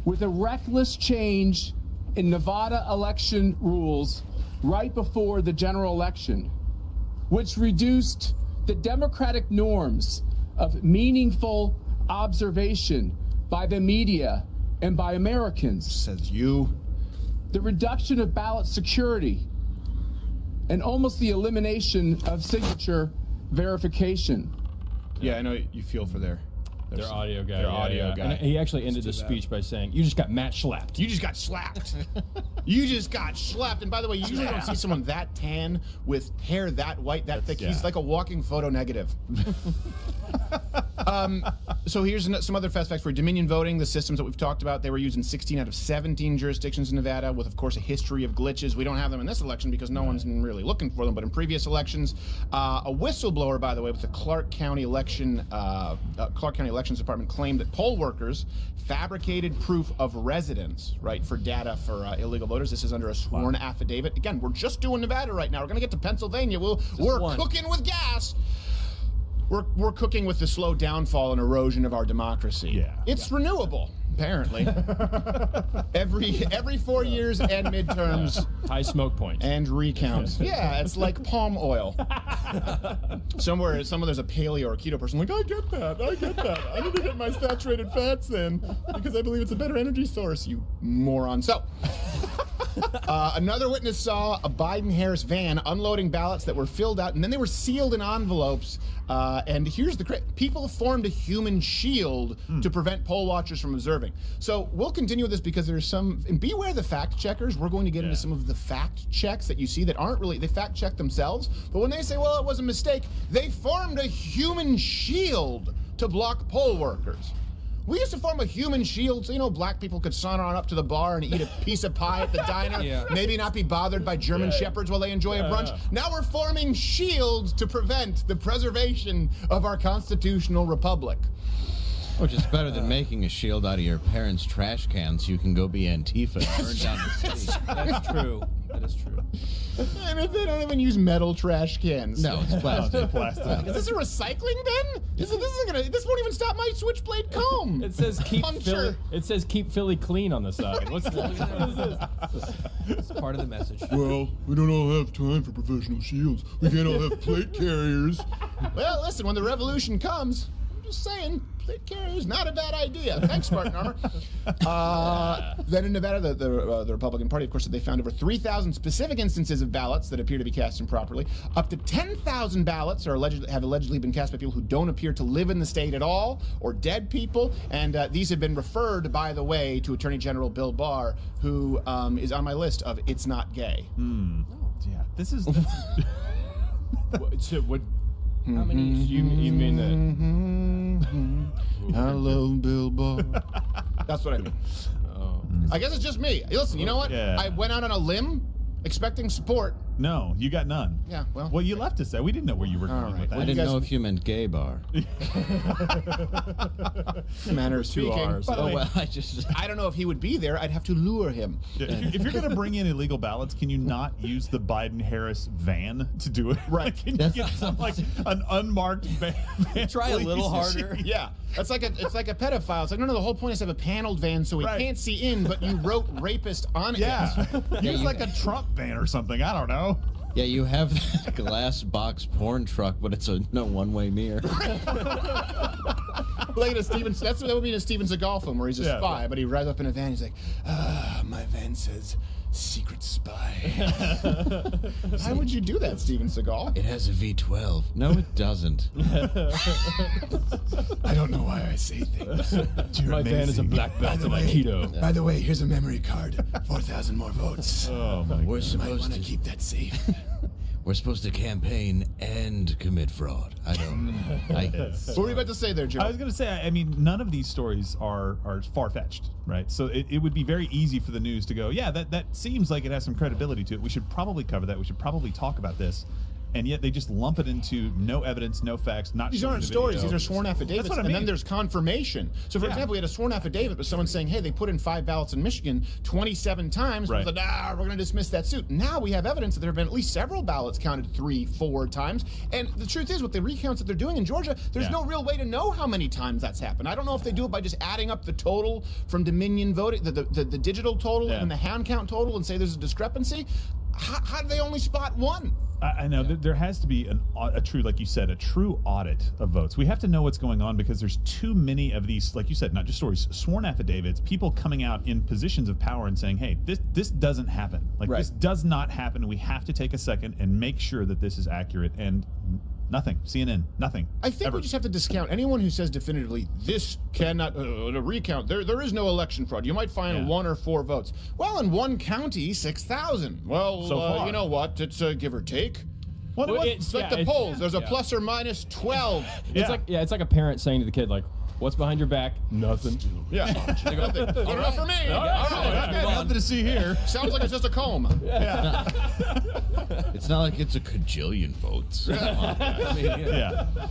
with a reckless change in Nevada election rules right before the general election, which reduced the democratic norms of meaningful observation by the media and by Americans. Says you. The reduction of ballot security and almost the elimination of signature verification. Yeah, I know you feel for their audio guy. Their audio guy. And he actually ended the speech by saying, "You just got Matt slapped." You just got slapped. You just got slapped. And by the way, you usually don't see someone that tan with hair that white, that thick. He's like a walking photo negative. So here's some other fast facts for Dominion voting. The systems that we've talked about, they were used in 16 out of 17 jurisdictions in Nevada, with, of course, a history of glitches. We don't have them in this election because no one's been really looking for them, but in previous elections, a whistleblower, by the way, with the Clark County Elections Department claimed that poll workers fabricated proof of residence, for data for illegal voters. This is under a sworn affidavit. Again, we're just doing Nevada right now. We're going to get to Pennsylvania. We're cooking with gas. We're cooking with the slow downfall and erosion of our democracy. Yeah. It's renewable. Apparently. every 4 years and midterms. High smoke points. And recounts. Yeah, it's like palm oil. Somewhere there's a paleo or keto person like, I get that. I need to get my saturated fats in because I believe it's a better energy source, you moron. So, another witness saw a Biden-Harris van unloading ballots that were filled out, and then they were sealed in envelopes. And here's the people formed a human shield to prevent poll watchers from observing. So we'll continue with this because there's some, and beware the fact checkers. We're going to get into some of the fact checks that you see that aren't really, they fact check themselves, but when they say, well, it was a mistake, they formed a human shield to block poll workers. We used to form a human shield so, black people could saunter on up to the bar and eat a piece of pie at the diner, maybe not be bothered by German shepherds while they enjoy a brunch. Now we're forming shields to prevent the preservation of our constitutional republic. Which is better than making a shield out of your parents' trash cans so you can go be Antifa and burn down the city. That's true. That is true. And if they don't even use metal trash cans. No, it's plastic. Is this a recycling bin? This won't even stop my switchblade comb. It says keep Philly clean on the side. What is this? It's part of the message. Well, we don't all have time for professional shields. We can't all have plate carriers. Well, listen, when the revolution comes, I'm just saying, plate carrier is not a bad idea. Thanks, Spartan Armor. Then in Nevada, the Republican Party, of course, said they found over 3,000 specific instances of ballots that appear to be cast improperly. Up to 10,000 ballots have allegedly been cast by people who don't appear to live in the state at all, or dead people. And these have been referred, by the way, to Attorney General Bill Barr, who is on my list of "It's Not Gay." Yeah, this is. How many? You mean that? I love Bill Barr. That's what I mean. Oh. I guess it's just me. Listen, you know what? Yeah. I went out on a limb expecting support. No, you got none. Yeah, well. Well, you left us there. We didn't know where you were going with that. I didn't know if you meant gay bar. Manner of speaking. I don't know if he would be there. I'd have to lure him. If you're going to bring in illegal ballots, can you not use the Biden-Harris van to do it? Right. Can you get an unmarked van? Try a little harder. Yeah. It's like a pedophile. It's like, no, the whole point is to have a paneled van so he can't see in, but you wrote rapist on it. Yeah. Use like a Trump van or something. I don't know. Yeah, you have that glass box porn truck, but it's a one-way mirror. Like that would be in a Steven Seagal film where he's a spy, but he rides up in a van. He's like, my van says secret spy. Why would you do that, Steven Seagal? It has a V12. No, it doesn't. I don't know why I say things. My van is a black belt in Aikido. By the way, here's a memory card. 4,000 more votes. Oh my God. We're I supposed want to keep that safe. We're supposed to campaign and commit fraud. I don't. What were you about to say there, Joe? I was going to say, I mean, none of these stories are far-fetched, right? So it would be very easy for the news to go, yeah, that seems like it has some credibility to it. We should probably cover that. We should probably talk about this. And yet they just lump it into no evidence, no facts, not. These aren't stories. These are sworn affidavits. That's what I mean. And then there's confirmation. So, for example, we had a sworn affidavit with someone saying, hey, they put in 5 ballots in Michigan 27 times. Right. We're going to dismiss that suit. Now we have evidence that there have been at least several ballots counted 3, 4 times. And the truth is, with the recounts that they're doing in Georgia, there's no real way to know how many times that's happened. I don't know if they do it by just adding up the total from Dominion voting, the digital total and the hand count total, and say there's a discrepancy. How do they only spot one? I know there has to be a true, like you said, a true audit of votes. We have to know what's going on because there's too many of these, like you said, not just stories, sworn affidavits, people coming out in positions of power and saying, hey, this doesn't happen. Like this does not happen. We have to take a second and make sure that this is accurate. And nothing. CNN, nothing. I think we just have to discount anyone who says definitively this cannot a recount. There is no election fraud. You might find 1 or 4 votes. Well, in one county, 6,000. Well, so far. You know what? It's give or take. It's like the polls. There's a plus or minus 12. It's like a parent saying to the kid, like, what's behind your back? Nothing. Yeah. Nothing. Good enough for me. Nothing to see here. Sounds like it's just a comb. Yeah. It's not like it's a cajillion votes.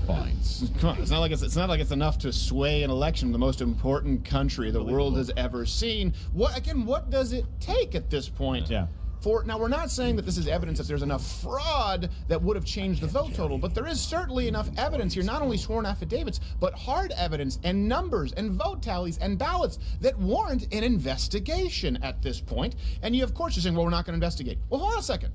Fine. Come on. It's not like it's enough to sway an election in the most important country the world has ever seen. What does it take at this point? Yeah. Now, we're not saying that this is evidence that there's enough fraud that would have changed the vote total, but there is certainly enough evidence here, not only sworn affidavits, but hard evidence and numbers and vote tallies and ballots that warrant an investigation at this point. And you, of course, you're saying, well, we're not going to investigate. Well, hold on a second.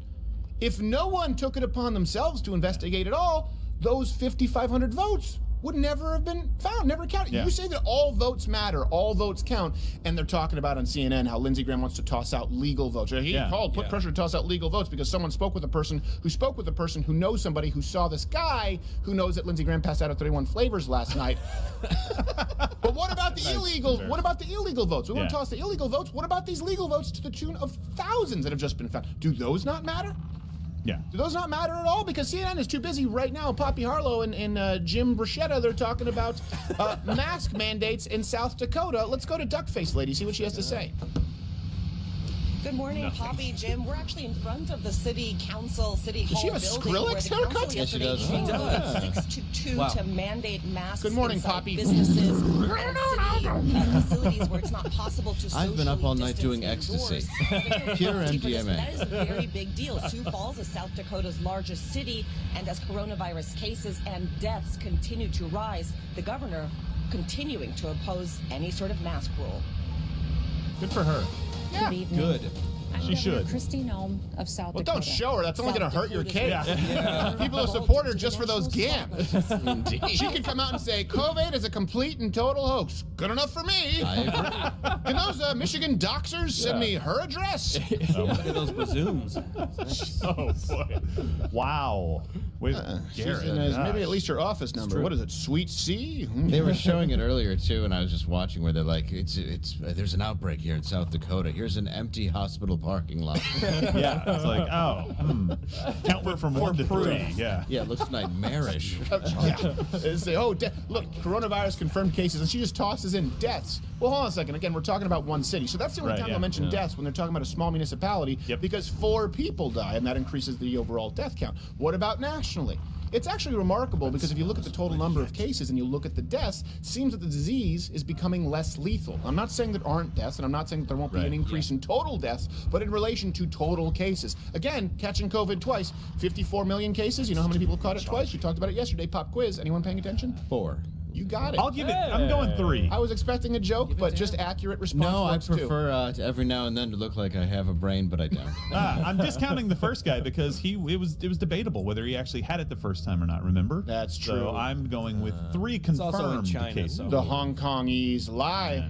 If no one took it upon themselves to investigate at all, those 5,500 votes would never have been found, never counted. Yeah. You say that all votes matter, all votes count, and they're talking about on CNN how Lindsey Graham wants to toss out legal votes. He put pressure to toss out legal votes because someone spoke with a person who knows somebody who saw this guy who knows that Lindsey Graham passed out at 31 flavors last night. But what about the illegal? What about the illegal votes? We want to toss the illegal votes. What about these legal votes to the tune of thousands that have just been found? Do those not matter? Yeah. Do those not matter at all? Because CNN is too busy right now. Poppy Harlow and Jim Bruschetta, they're talking about mask mandates in South Dakota. Let's go to Duckface Lady, see what she has to say. Good morning, Poppy, Jim. We're actually in front of the city council, city hall building. Does she have a Skrillex haircut? Yes, she does. She does. 6 to 2 to mandate masks. Good morning, inside Poppy. Businesses and city facilities where it's not possible to I've been up all night socially doing distance ecstasy. indoors. Pure That MDMA. is a very big deal. Sioux Falls is South Dakota's largest city, and as coronavirus cases and deaths continue to rise, the governor continuing to oppose any sort of mask rule. Good for her. Good evening. Good. I'm She should. Christine Elm of South Well, Dakota. don't show her. That's only going to hurt your case. Yeah. People will support her just for those gams. She could come out and say, COVID is a complete and total hoax. Good enough for me. I agree. Can those Michigan doxers send me her address? Look at those bazooms. Oh, boy. Wow. Wait, Garrett, maybe at least her office number. true. What is it, Suite C? They were showing it earlier too, and I was just watching where they're like, there's an outbreak here in South Dakota. Here's an empty hospital parking lot. Yeah, it's like, count from 1 to 3. Yeah. Yeah, it looks nightmarish. They say, look, coronavirus confirmed cases, and she just tosses in deaths. Well, hold on a second. Again, we're talking about one city. So that's the only time they'll mention deaths when they're talking about a small municipality because 4 people die, and that increases the overall death count. What about nationally? It's actually remarkable because if you look at the total number of cases and you look at the deaths, it seems that the disease is becoming less lethal. I'm not saying there aren't deaths, and I'm not saying that there won't be an increase in total deaths, but in relation to total cases. Again, catching COVID twice, 54 million cases. You know how many people have caught it twice? We talked about it yesterday. Pop quiz. Anyone paying attention? 4. You got it. I'll give it. I'm going 3. I was expecting a joke, but just accurate response. No, I works too. prefer to every now and then to look like I have a brain, but I don't. I'm discounting the first guy because it was debatable whether he actually had it the first time or not. Remember? That's true. So I'm going with 3 confirmed also in China, cases. so- The Hong Kongese lie.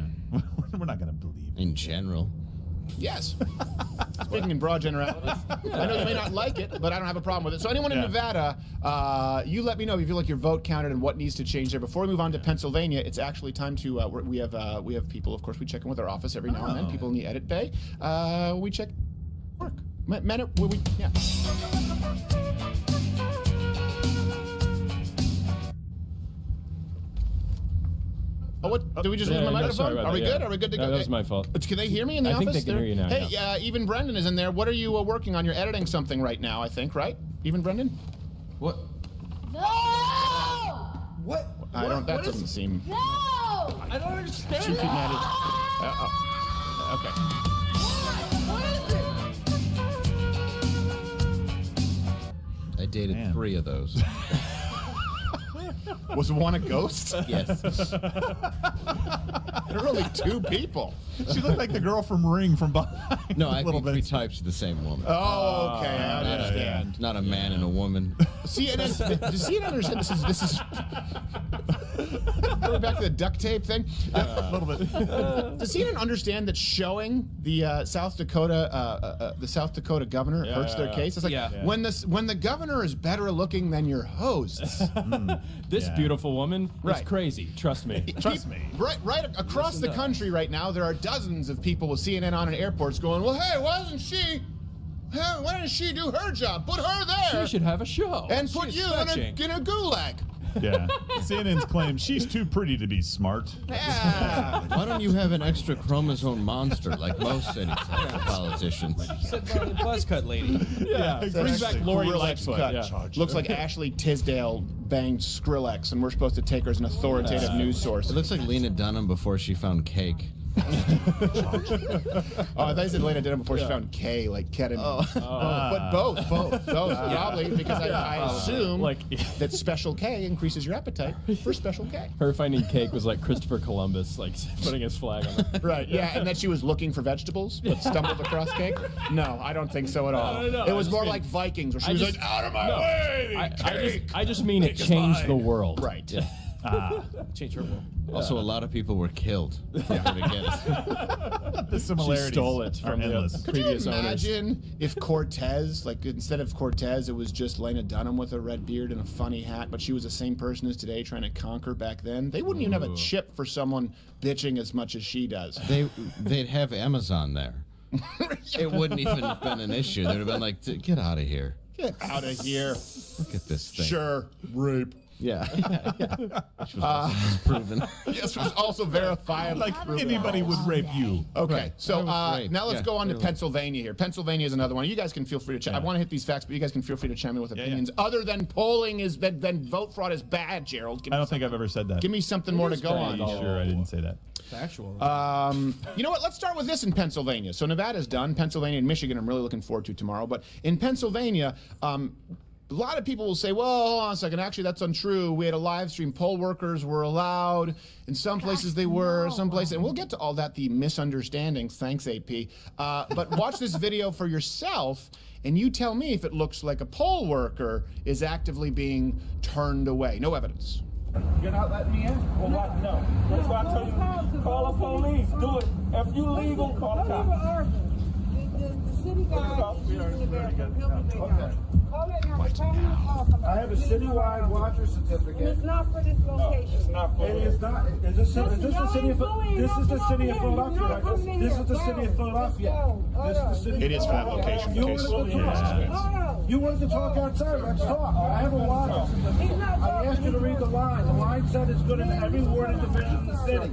We're not going to believe. In general. Yes. Speaking in broad generalities. I know you may not like it, but I don't have a problem with it. So anyone in Nevada, you let me know if you feel like your vote counted and what needs to change there. Before we move on to Pennsylvania, it's actually time to, we have people, of course, we check in with our office every now and then, people in the edit bay. We check work. Yeah. Oh, what? Did we just lose my microphone? Are we good? Are we good to go? That was my fault. Can they hear me in the I office? think they can hear you now. Hey, even Brendan is in there. What are you working on? You're editing something right now, I think, right? Even Brendan? What? No! What? I don't. That doesn't seem. No! I don't understand. Shoot, mad okay. I dated 3 of those. Was one a ghost? Yes. There were only 2 people. She looked like the girl from Ring from behind. No, I think 3 types of the same woman. Oh, okay, I understand. Not a man and a woman. CNN, does CNN understand this is going back to the duct tape thing? A little bit. Does CNN understand that showing the South Dakota governor hurts their case? It's like when the governor is better looking than your hosts. This beautiful woman is crazy. Trust me. Trust me. Right across the country right now, there are dozens of people with CNN on in airports going, well, hey, why didn't she do her job? Put her there. She should have a show. And put you in a gulag. Yeah. CNN's claim she's too pretty to be smart. Yeah. Why don't you have an extra chromosome monster like most politicians? Buzzcut lady. Yeah. Bring back Lori Lightfoot. Yeah. Looks like Ashley Tisdale banged Skrillex, and we're supposed to take her as an authoritative news source. It looks like Lena Dunham before she found cake. Oh, I thought you said Lena did it before she found K, like ketamine. But both. Probably because I assume that Special K increases your appetite for Special K. Her finding cake was like Christopher Columbus, like putting his flag on it. Right, yeah, and that she was looking for vegetables but stumbled across cake? No, I don't think so at all. No, it was more like Vikings, where she was like, out of my way! I just mean it changed the world. Right. Yeah. Change her world. Also, a lot of people were killed. The similarities She stole it are from endless. the Could you previous owners. imagine if Cortez, like instead of Cortez, it was just Lena Dunham with a red beard and a funny hat, but she was the same person as today trying to conquer back then? They wouldn't even have a chip for someone bitching as much as she does. They'd have Amazon there. It wouldn't even have been an issue. They'd have been like, get out of here. Get out of here. Look at this thing. Sure, rape. Yeah. Which was also proven. Yes, it was also verified. Like anybody would rape you. Okay, Right. so Right. now let's Yeah. go on to Pennsylvania here. Pennsylvania is another one. You guys can feel free to chime. I want to hit these facts, but you guys can feel free to chime in with opinions other than polling is then vote fraud is bad, Gerald. I don't think I've ever said that. Give me something more to go Are on. you sure I didn't say that? Factual. You know what? Let's start with this in Pennsylvania. So Nevada's done. Pennsylvania and Michigan I'm really looking forward to tomorrow. But in Pennsylvania, a lot of people will say, well, hold on a second. Actually, that's untrue. We had a live stream. Poll workers were allowed. In some places they were, some places. And we'll get to all that, the misunderstandings. Thanks, AP. But watch this video for yourself, and you tell me if it looks like a poll worker is actively being turned away. No evidence. You're not letting me in? Well, what? No. That's why I tell you, call the police. Do it. If you legal, call the cops. The city guy is in the bathroom. He'll be back out. Call it now. Call him and call somebody. I have a citywide watcher certificate. It's not for this location. It's not for it. Is not. Is this the city of Philadelphia? This is the city of Philadelphia. This is the city of Philadelphia. This is the city. It is for that location. You wanted to talk outside. Let's talk. I have a watcher certificate. I asked you to read the line. The line said it's good in every ward and division in the city.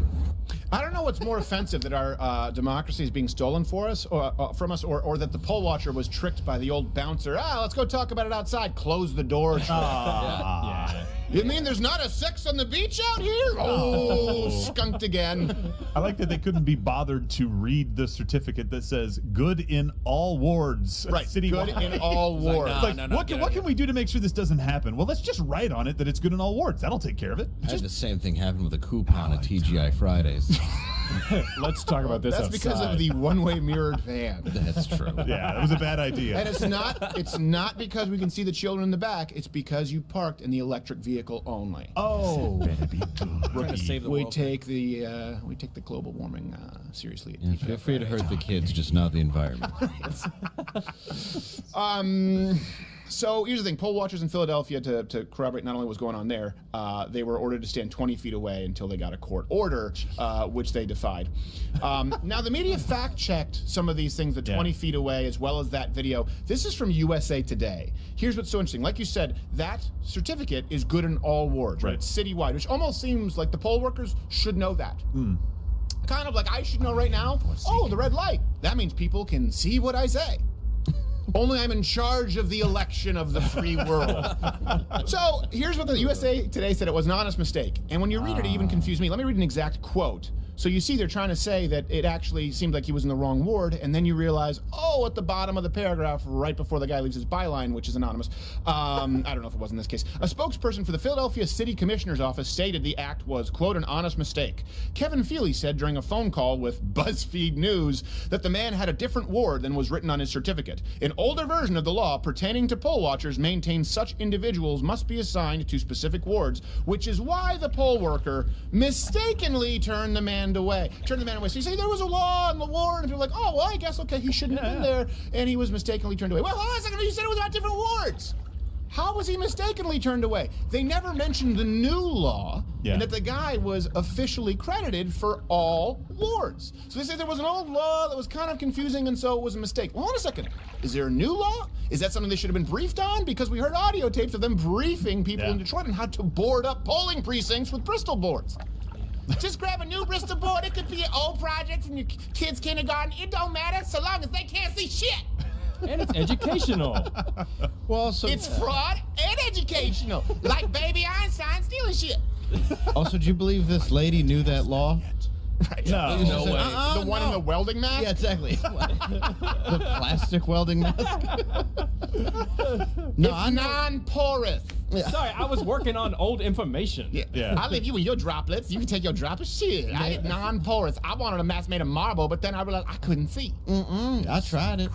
I don't know what's more offensive, that our democracy is being stolen for us, or from us, or that the poll watcher was tricked by the old bouncer. Let's go talk about it outside. Close the door. Yeah. You mean there's not a sex on the beach out here? Oh, skunked again. I like that they couldn't be bothered to read the certificate that says "good in all wards." Right, Citywide. good in all wards. What can we do to make sure this doesn't happen? Well, let's just write on it that it's good in all wards. That'll take care of it. I had the same thing happen with a coupon at TGI Fridays. Let's talk about this. That's because of the one-way mirrored van. That's true. Yeah, that was a bad idea. And it's not because we can see the children in the back. It's because you parked in the electric vehicle only. Oh, we take the global warming seriously. Yeah, feel free to hurt the kids, just not the environment. So here's the thing. Poll watchers in Philadelphia, to corroborate not only what's going on there, they were ordered to stand 20 feet away until they got a court order, which they defied. Now, the media fact-checked some of these things, the 20 feet away, as well as that video. This is from USA Today. Here's what's so interesting. Like you said, that certificate is good in all wards, right? It's citywide, which almost seems like the poll workers should know that. Kind of like I should know right now, the red light. That means people can see what I say. Only I'm in charge of the election of the free world. So here's what the USA Today said. It was an honest mistake. And when you read it, it even confused me. Let me read an exact quote. So you see they're trying to say that it actually seemed like he was in the wrong ward, and then you realize, at the bottom of the paragraph, right before the guy leaves his byline, which is anonymous, I don't know if it was in this case, a spokesperson for the Philadelphia City Commissioner's office stated the act was, quote, an honest mistake. Kevin Feely said during a phone call with BuzzFeed News that the man had a different ward than was written on his certificate. An older version of the law pertaining to poll watchers maintains such individuals must be assigned to specific wards, which is why the poll worker mistakenly turned the man away. So you say there was a law in the ward, and people are like, I guess, okay, he shouldn't have been there, and he was mistakenly turned away. Well, hold on a second, you said it was about different wards. How was he mistakenly turned away? They never mentioned the new law, and that the guy was officially credited for all wards. So they say there was an old law that was kind of confusing, and so it was a mistake. Well, hold on a second. Is there a new law? Is that something they should have been briefed on? Because we heard audio tapes of them briefing people in Detroit on how to board up polling precincts with Bristol boards. Just grab a new Bristol board. It could be an old project from your kid's kindergarten. It don't matter so long as they can't see shit. And it's educational. Well, so it's fraud and educational. Like baby Einstein stealing shit. Also, do you believe this lady knew that law? Right. No. No way. The one in the welding mask? Yeah, exactly. The plastic welding mask. No, I'm non-porous. Sorry, I was working on old information. Yeah. I'll leave you with your droplets. You can take your droplets. Shit, I get non-porous. I wanted a mask made of marble, but then I realized I couldn't see. I tried it.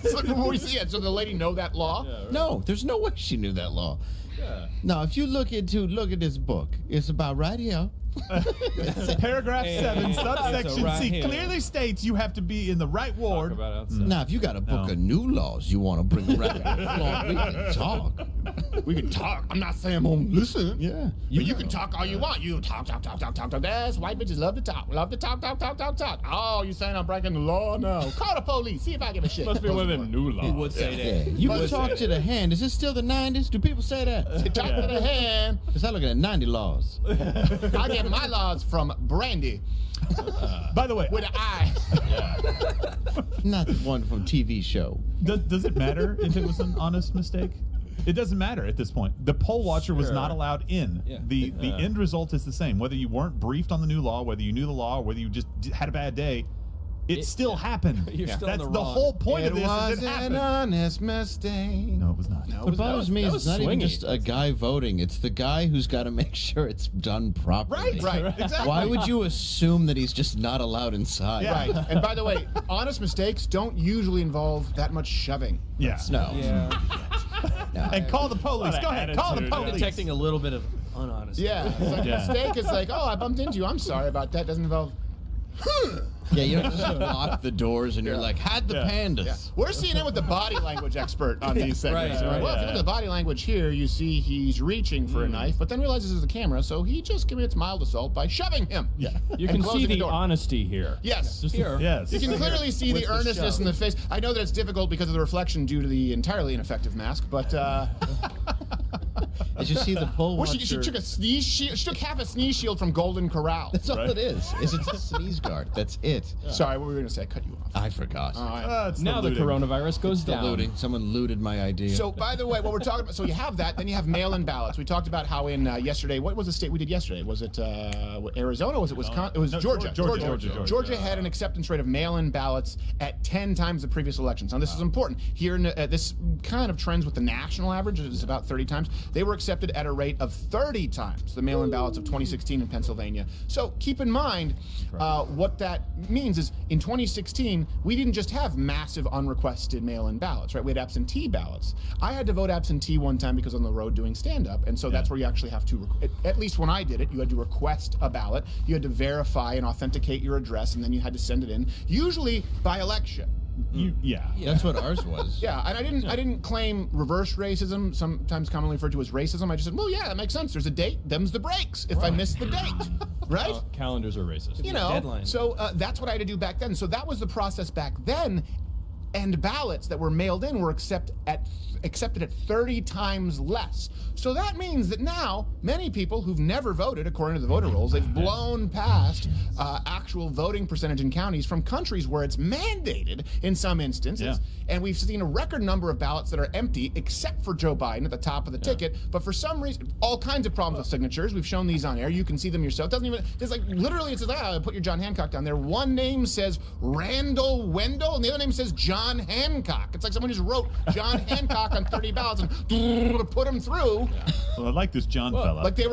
So before we see it, so the lady know that law? Yeah, right. No, there's no way she knew that law. Yeah. No, if you look at this book, it's about right here. Paragraph 7, subsection right C, here. clearly states you have to be in the right Talk ward. about outside. Now, if you got a book of new laws you want to bring around, we can talk. We can talk. I'm not saying I'm gonna listen. Yeah. You, you can talk all you want. You talk. That's white bitches love to talk. Talk. Oh, you saying I'm breaking the law? No. Call the police. See if I give a shit. Must be one of them new laws. He would say that. You can talk to the hand. Is it still the 90s? Do people say that? Talk to the hand. Because I looking at 90 laws. I get my laws from Brandy By the way, with an eye. Not the one from TV show. does it matter if it was an honest mistake? It doesn't matter at this point. The poll watcher was not allowed in. Yeah. The end result is the same. Whether you weren't briefed on the new law, whether you knew the law, whether you just had a bad day, it still happened. You're still in That's the the wrong. whole point of this. was Is it an happened. honest mistake. No, it was not. No, it What was not. bothers me is that it's was not even swinging. just a guy voting. It's the guy who's got to make sure it's done properly. Right. Exactly. Why would you assume that he's just not allowed inside? Yeah. Right. And by the way, honest mistakes don't usually involve that much shoving. Yeah. No. Yeah. No. And call the police. Lot of Go ahead. Call the attitude. police. Detecting a little bit of unhonesty. Yeah. It's like Yeah. a mistake is like, oh, I bumped into you. I'm sorry about that. Doesn't involve. Yeah, you don't just lock the doors and you're like, hide the pandas. Yeah. We're seeing it with the body language expert on these segments. Right, Well, if you look at the body language here, you see he's reaching for a knife, but then realizes there's a camera, so he just commits mild assault by shoving him. Yeah. You and can see closing the door. honesty here. Yes. Here. Yes. You can clearly see With the the earnestness shove. in the face. I know that it's difficult because of the reflection due to the entirely ineffective mask, but Did you see the poll well, watcher? she took a sneeze shield. She took half a sneeze shield from Golden Corral. That's all Right. it is. It's a sneeze guard. That's it. Sorry, what were we going to say? I cut you off. I forgot. All right. It's Now the looting. coronavirus goes The down. looting. Someone looted my idea. So, by the way, what we're talking about, so you have that, then you have mail-in ballots. We talked about how in yesterday, what was the state we did yesterday? Was it Arizona? Was it Wisconsin? It was No, Georgia. Georgia. Georgia had an acceptance rate of mail-in ballots at 10 times the previous elections. Now, this is important. Here, in this kind of trends with the national average. It's about 30 times. They were accepted at a rate of 30 times the mail-in ballots of 2016 in Pennsylvania. So keep in mind what that means is in 2016, we didn't just have massive unrequested mail-in ballots, right? We had absentee ballots. I had to vote absentee one time because on the road doing stand-up, and so that's where you actually have to, at least when I did it, you had to request a ballot, you had to verify and authenticate your address, and then you had to send it in, usually by election. Yeah. That's what ours was. Yeah, and I didn't claim reverse racism, sometimes commonly referred to as racism. I just said, well, yeah, that makes sense. There's a date, them's the breaks if I miss the date, right? Calendars are racist. You know, Deadline. so that's what I had to do back then. So that was the process back then. And ballots that were mailed in were accepted at 30 times less. So that means that now many people who've never voted, according to the voter rolls, they've blown past actual voting percentage in counties from countries where it's mandated in some instances. Yeah. And we've seen a record number of ballots that are empty, except for Joe Biden at the top of the ticket. But for some reason, all kinds of problems with signatures. We've shown these on air. You can see them yourself. It doesn't even, it's like literally it says, put your John Hancock down there. One name says Randall Wendell, and the other name says John Hancock. It's like someone just wrote John Hancock on 30 ballots and put them through. Well, I like this John fella. Like they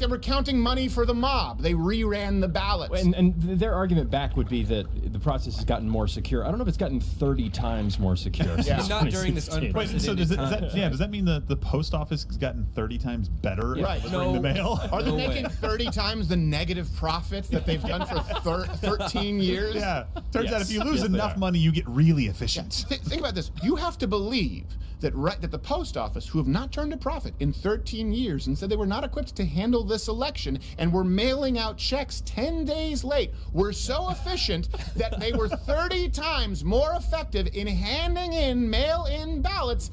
were counting money for the mob. They reran the ballots. And their argument back would be that the process has gotten more secure. I don't know if it's gotten 30 times more secure. Yeah. since Not during this 2016. Wait, so unprecedented time. does that mean the post office has gotten 30 times better Right. at bringing the mail? Are they No way. making 30 times the negative profits that they've done for 13 years? Yeah. Turns out if you lose Yes, they enough are. money, you get really efficient. Think about this. You have to believe that the post office, who have not turned a profit in 13 years and said they were not equipped to handle this election and were mailing out checks 10 days late, were so efficient that they were 30 times more effective in handing in mail-in ballots.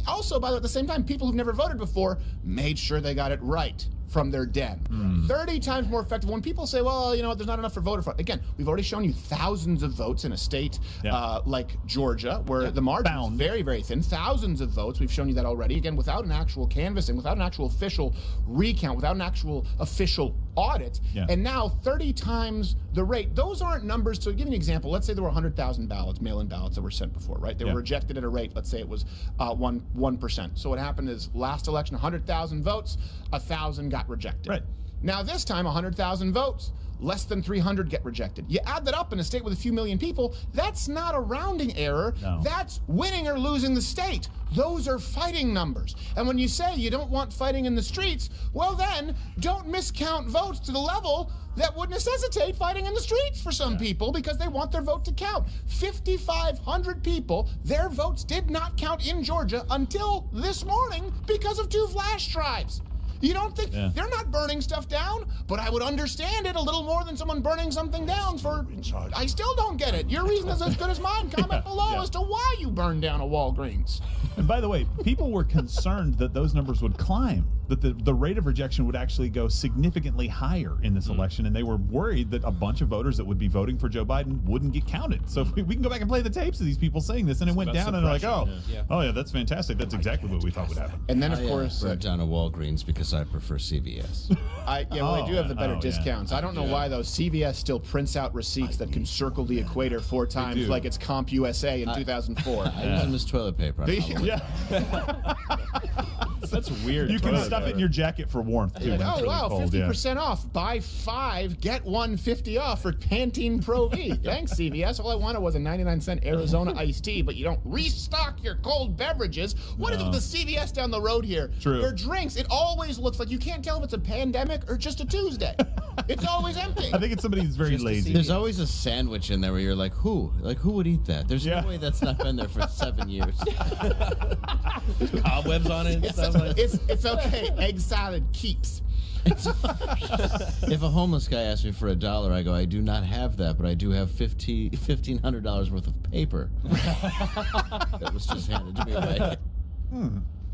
Also, by the way, at the same time, people who've never voted before made sure they got it right from their den. 30 times more effective. When people say, well, you know, there's not enough for voter fraud. Again, we've already shown you thousands of votes in a state like Georgia, where the margin is very, very thin. Thousands of votes. We've shown you that already. Again, without an actual canvassing, without an actual official recount, without an actual official audit, and now 30 times the rate. Those aren't numbers. To give you an example, let's say there were 100,000 ballots, mail-in ballots that were sent before, right? They were rejected at a rate, let's say it was 1%. So what happened is last election, 100,000 votes, 1,000 got rejected. Right. Now this time, 100,000 votes, less than 300 get rejected. You add that up in a state with a few million people, that's not a rounding error. No. That's winning or losing the state. Those are fighting numbers. And when you say you don't want fighting in the streets, well then, don't miscount votes to the level that would necessitate fighting in the streets for some people because they want their vote to count. 5,500 people, their votes did not count in Georgia until this morning because of 2 flash drives. You don't think they're not burning stuff down, but I would understand it a little more than someone burning something down for. I still don't get it. Your reason is as good as mine. Comment below as to why you burned down a Walgreens. And by the way, people were concerned that those numbers would climb, that the rate of rejection would actually go significantly higher in this election, and they were worried that a bunch of voters that would be voting for Joe Biden wouldn't get counted. So we can go back and play the tapes of these people saying this, and it went down, and they're like, oh yeah, that's fantastic. That's exactly what we thought would happen. And then, of course, burnt down a Walgreens because I prefer CVS. They do have the better discounts. I don't know why, though. CVS still prints out receipts that can circle the equator 4 times like it's Comp USA in 2004. I use them as toilet paper. That's weird. You can stuff it in your jacket for warmth, too. Oh, really wow, cold, 50% off. Buy 5, get 1 50 off for Pantene Pro V. Thanks, CVS. All I wanted was a 99-cent Arizona iced tea, but you don't restock your cold beverages. What is it with the CVS down the road here? True. Their drinks, it always looks like you can't tell if it's a pandemic or just a Tuesday. It's always empty. I think it's somebody who's very lazy. There's always a sandwich in there where you're like, who? Like, who would eat that? There's no way that's not been there for 7 years. Cobwebs on it. It's okay. Egg salad keeps. If a homeless guy asks me for $1, I go, I do not have that, but I do have $1,500 worth of paper. That was just handed to me away.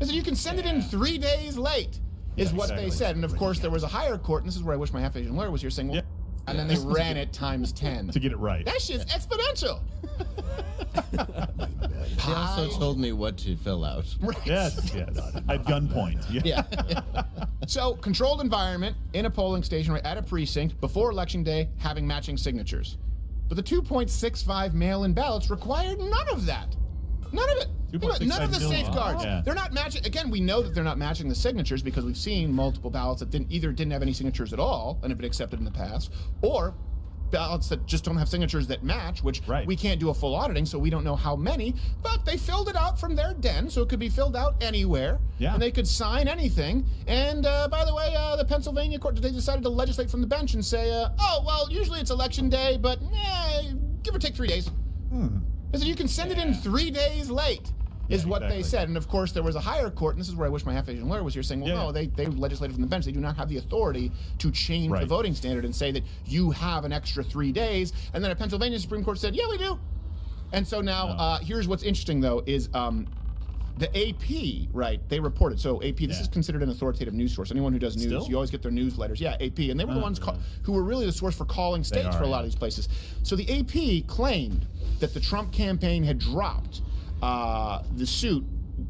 Listen, you can send it in 3 days late, is what they said. And of course, there was a higher court, and this is where I wish my half-Asian lawyer was here saying, well, and then they ran it times 10. To get it right. That shit's exponential. He also told me what to fill out. Right. Yes. At gunpoint. Yeah. So, controlled environment in a polling station right at a precinct before Election Day having matching signatures. But the 2.65 mail-in ballots required none of that. None of it. None of the safeguards. They're not matching. Again, we know that they're not matching the signatures because we've seen multiple ballots that didn't have any signatures at all and have been accepted in the past, or ballots that just don't have signatures that match, which we can't do a full auditing, so we don't know how many, but they filled it out from their den, so it could be filled out anywhere, and they could sign anything. And by the way, the Pennsylvania court, they decided to legislate from the bench and say, oh, well, usually it's election day, but give or take 3 days. So you can send it in 3 days late, is what they said. And of course, there was a higher court, and this is where I wish my half-Asian lawyer was here saying, well, no, they legislated from the bench. They do not have the authority to change the voting standard and say that you have an extra 3 days. And then a Pennsylvania Supreme Court said, yeah, we do. And so now, here's what's interesting, though, is the AP, they reported. So AP, this is considered an authoritative news source. Anyone who does news, you always get their newsletters. Yeah, AP. And they were the ones who were really the source for calling states for a lot of these places. So the AP claimed that the Trump campaign had dropped the suit,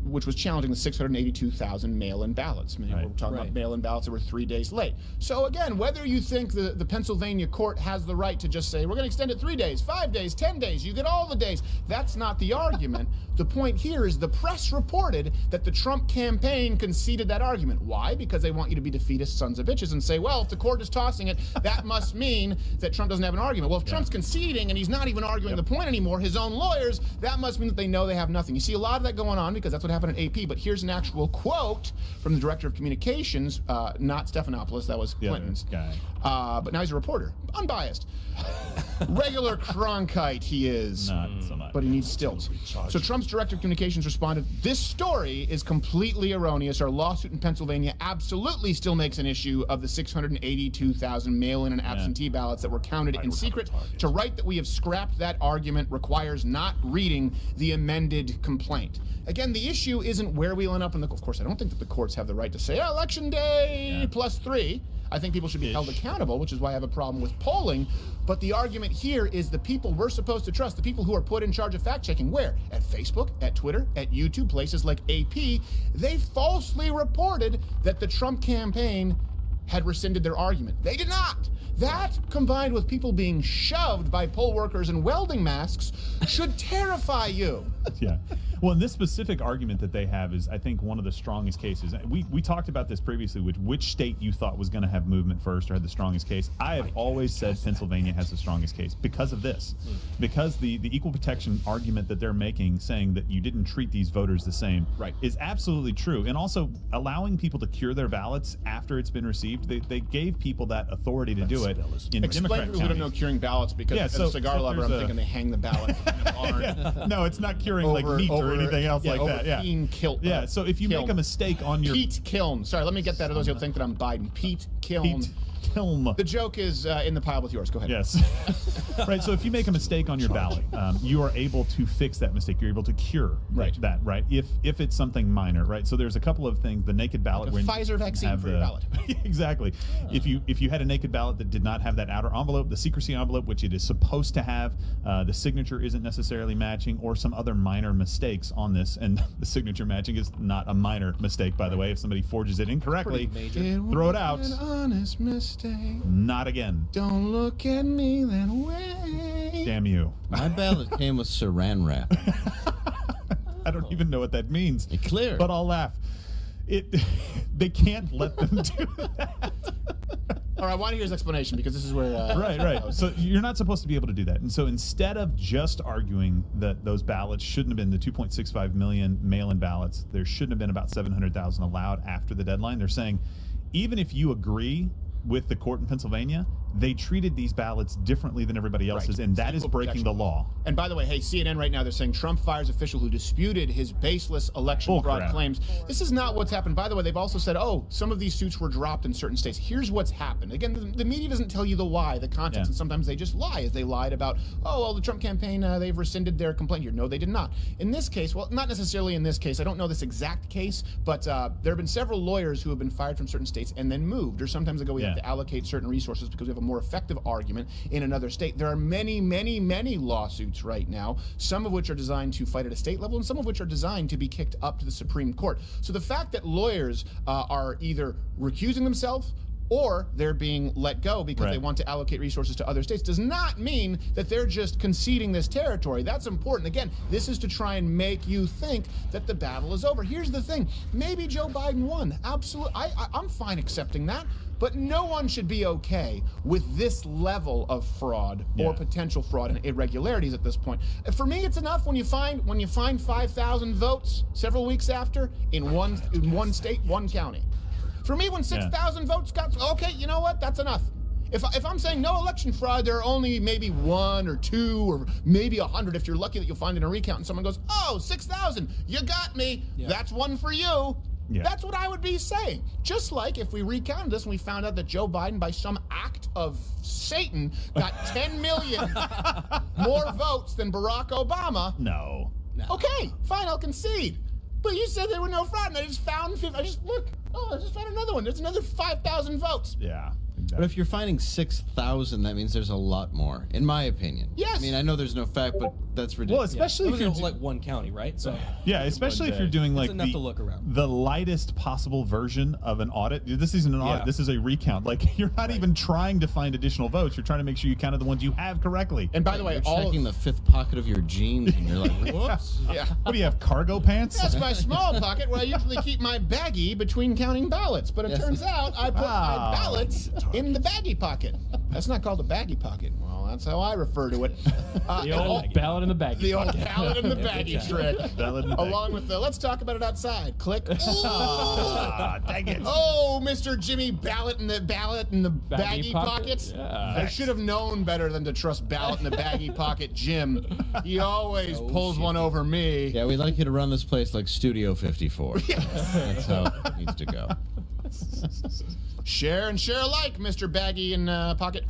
which was challenging the 682,000 mail-in ballots. We're talking about mail-in ballots that were 3 days late. So again, whether you think the Pennsylvania court has the right to just say, we're going to extend it 3 days, 5 days, 10 days, you get all the days, that's not the argument. The point here is the press reported that the Trump campaign conceded that argument. Why? Because they want you to be defeatist sons of bitches and say, well, if the court is tossing it, that must mean that Trump doesn't have an argument. Well, if Trump's conceding and he's not even arguing the point anymore, his own lawyers, that must mean that they know they have nothing. You see a lot of that going on because that's what happened at AP, but here's an actual quote from the director of communications, not Stephanopoulos, that was Clinton's. Guy. But now he's a reporter, unbiased. Regular Cronkite he is. Not so much. But he needs stilts. So Trump's director of communications responded, this story is completely erroneous. Our lawsuit in Pennsylvania absolutely still makes an issue of the 682,000 mail-in and absentee ballots that were counted in secret. To write that we have scrapped that argument requires not reading the amended complaint. Again, the issue isn't where we end up in the... Of course, I don't think that the courts have the right to say, election day +3. I think people should be held accountable, which is why I have a problem with polling. But the argument here is the people we're supposed to trust, the people who are put in charge of fact-checking, where? At Facebook, at Twitter, at YouTube, places like AP, they falsely reported that the Trump campaign had rescinded their argument. They did not. That, combined with people being shoved by poll workers in welding masks, should terrify you. Yeah. Well, and this specific argument that they have is, I think, one of the strongest cases. We talked about this previously, which state you thought was going to have movement first or had the strongest case. I have always said Pennsylvania has the strongest case because of this. Because the equal protection argument that they're making, saying that you didn't treat these voters the same, is absolutely true. And also allowing people to cure their ballots after it's been received, they gave people that authority to do it in Explain Democrat to people who don't know curing ballots, because as a cigar lover, I'm thinking they hang the ballot in a barn. No, it's not curing like meat or anything else like that. Yeah. Yeah, so if you make a mistake on your... Pete Kiln. Sorry, let me get that. Those who think that I'm Biden. Pete Kiln. The joke is in the pile with yours. Go ahead. Yes. Right, so if you make a mistake on your ballot, you are able to fix that mistake. You're able to cure that, right? If it's something minor, right? So there's a couple of things. The naked ballot... Like a Pfizer vaccine for your ballot. Exactly. If you had a naked ballot that did not have that outer envelope, the secrecy envelope, which it is supposed to have, the signature isn't necessarily matching, or some other minor mistakes on this, and the signature matching is not a minor mistake, by the way. If somebody forges it incorrectly, throw it out. An honest mistake. Not again. Don't look at me that way. Damn you. My ballot came with saran wrap. I don't even know what that means. Clear. But I'll laugh. They can't let them do that. All right, I want to hear his explanation, because this is where... Right. So you're not supposed to be able to do that. And so instead of just arguing that those ballots shouldn't have been the 2.65 million mail-in ballots, there shouldn't have been about 700,000 allowed after the deadline, they're saying, even if you agree with the court in Pennsylvania, they treated these ballots differently than everybody else's, and that is breaking the law. And by the way, hey, CNN right now, they're saying Trump fires official who disputed his baseless election fraud claims. This is not what's happened. By the way, they've also said, oh, some of these suits were dropped in certain states. Here's what's happened. Again, the media doesn't tell you the why, the context, and sometimes they just lie, as they lied about, oh, well, the Trump campaign, they've rescinded their complaint here. No, they did not. In this case, well, not necessarily in this case. I don't know this exact case, but there have been several lawyers who have been fired from certain states and then moved, or sometimes they go, we have to allocate certain resources because we have a more effective argument in another state. There are many, many, many lawsuits right now, some of which are designed to fight at a state level and some of which are designed to be kicked up to the Supreme Court. So the fact that lawyers are either recusing themselves or they're being let go because they want to allocate resources to other states does not mean that they're just conceding this territory. That's important. Again, this is to try and make you think that the battle is over. Here's the thing. Maybe Joe Biden won. Absolutely. I'm fine accepting that. But no one should be okay with this level of fraud or potential fraud and irregularities at this point. For me, it's enough when you find 5,000 votes several weeks after in one state, one county. For me, when 6,000 votes got, okay, you know what? That's enough. If I'm saying no election fraud, there are only maybe 1 or 2 or maybe 100 if you're lucky that you'll find in a recount, and someone goes, oh, 6,000, you got me. That's one for you. That's what I would be saying. Just like if we recounted this and we found out that Joe Biden, by some act of Satan, got 10 million more votes than Barack Obama. No. Okay, fine, I'll concede. But you said there were no fraud, and I just found I just found another one. There's another 5,000 votes. Yeah. But if you're finding 6,000, that means there's a lot more, in my opinion. Yes. I mean, I know there's no fact, but that's ridiculous. Well, especially if you're like one county, right? So especially if you're doing like enough to look around. The lightest possible version of an audit. This isn't an audit. This is a recount. Like, you're not even trying to find additional votes. You're trying to make sure you counted the ones you have correctly. And by the way, you're checking the fifth pocket of your jeans, and you're like, whoops. What do you have? Cargo pants? That's my small pocket where I usually keep my baggie between counting ballots. But it turns out I put my ballots in the baggie pocket. That's not called a baggie pocket. Well, that's how I refer to it. The old ballot in the baggie. The old ballot in the baggie trick. Along with the let's talk about it outside. Click. Dang it. Oh, Mr. Jimmy Ballot in the baggie pocket. Yeah. I should have known better than to trust Ballot in the baggie pocket, Jim. He always pulls one over me. Yeah, we'd like you to run this place like Studio 54. That's how it needs to go. Share and share alike, Mr. Baggy in Pocket.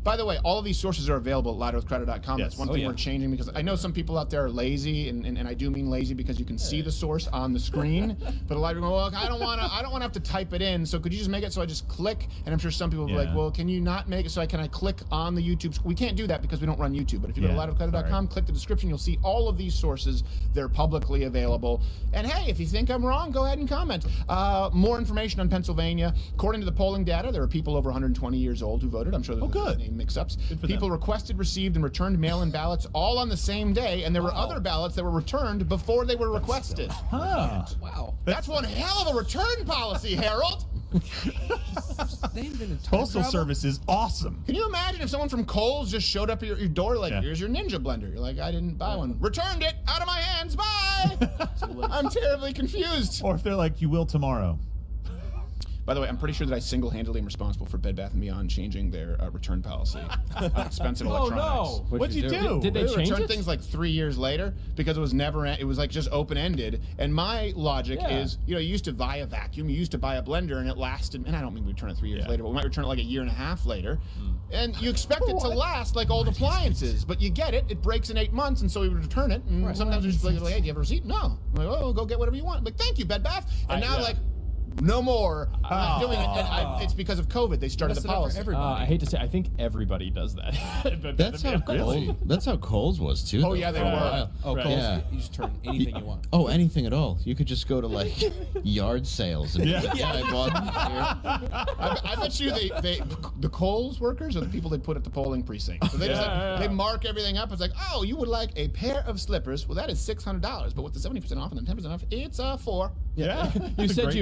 By the way, all of these sources are available at louderwithcrowder.com. Yes. That's one thing we're changing because I know some people out there are lazy, and I do mean lazy because you can see the source on the screen. But a lot of people go, well, I don't want to have to type it in. So could you just make it so I just click? And I'm sure some people will be like, well, can you not make it so can I click on the YouTube? We can't do that because we don't run YouTube. But if you go to louderwithcrowder.com, click the description, you'll see all of these sources. They're publicly available. And hey, if you think I'm wrong, go ahead and comment. More information on Pennsylvania. According to the polling data, there are people over 120 years old who voted. I'm sure there's name mix-ups. People requested, received, and returned mail-in ballots all on the same day, and there were other ballots that were returned before they were requested. Wow. That's one hell of a return policy, Harold. Postal Service is awesome. Can you imagine if someone from Kohl's just showed up at your door like, here's your Ninja blender. You're like, I didn't buy one. Returned it. Out of my hands. Bye. I'm terribly confused. Or if they're like, you will tomorrow. By the way, I'm pretty sure that I single-handedly am responsible for Bed Bath & Beyond changing their return policy on expensive electronics. Oh, no. What'd you do? Did they change return it? things like 3 years later because it was like just open-ended. And my logic is, you used to buy a vacuum, you used to buy a blender, and it lasted, and I don't mean we return it 3 years later, but we might return it like a year and a half later. And you expect it to last like old appliances, but you get it, it breaks in 8 months, and so we would return it. And sometimes we're just like, hey, do you have a receipt? No. I'm like, oh, go get whatever you want. I'm like, thank you, Bed Bath. And now, no more. I'm not doing it. And it's because of COVID. They started the policy. I hate to say, I think everybody does that. That's how Kohl's. That's how Kohl's was too. Oh yeah, they were. Oh, Kohl's, you just turn anything you want. Oh, anything at all. You could just go to like yard sales and be like, I bought here. I bet you the Kohl's workers are the people they put at the polling precinct. So they they mark everything up. It's like, oh, you would like a pair of slippers. Well, that is $600, but with the 70% off and the 10% off, it's $4. Yeah. You said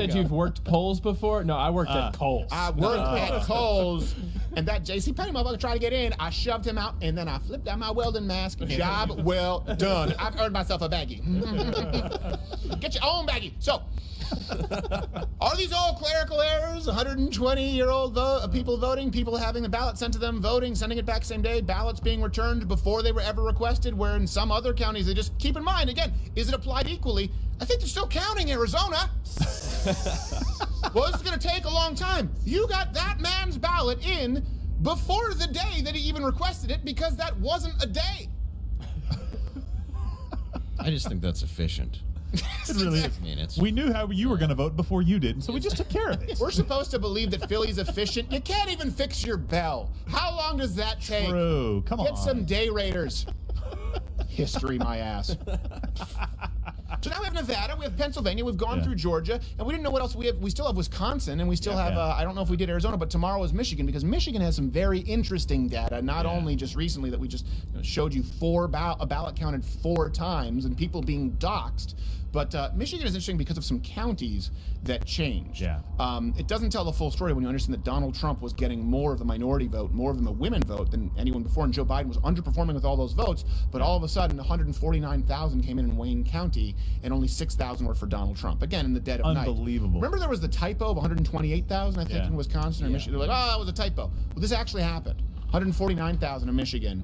you've worked polls before? No, I worked at Kohl's. I worked at Kohl's, and that JC Penney motherfucker tried to get in. I shoved him out, and then I flipped out my welding mask. Job well done. I've earned myself a baggie. Get your own baggie. So, are these all clerical errors? 120-year-old people voting, people having the ballot sent to them, voting, sending it back same day, ballots being returned before they were ever requested, where in some other counties they just keep in mind, again, is it applied equally? I think they're still counting Arizona. Well, this is going to take a long time. You got that man's ballot in before the day that he even requested it because that wasn't a day. I just think that's efficient. It really is. I mean, we knew how you were going to vote before you did, and so we just took care of it. We're supposed to believe that Philly's efficient. You can't even fix your bell. How long does that take? True. Come on. Get some day raiders. History, my ass. So now we have Nevada, we have Pennsylvania, we've gone through Georgia, and we didn't know what else we have. We still have Wisconsin, and we still have, I don't know if we did Arizona, but tomorrow is Michigan, because Michigan has some very interesting data, not only just recently that we just showed you a ballot counted 4 times, and people being doxxed, but Michigan is interesting because of some counties that changed. Yeah. It doesn't tell the full story when you understand that Donald Trump was getting more of the minority vote, more of the women vote than anyone before, and Joe Biden was underperforming with all those votes, but all of a sudden 149,000 came in Wayne County, and only 6,000 were for Donald Trump. Again, in the dead of night. Unbelievable. Remember there was the typo of 128,000, I think, in Wisconsin or Michigan? They're like, oh, that was a typo. Well, this actually happened. 149,000 in Michigan,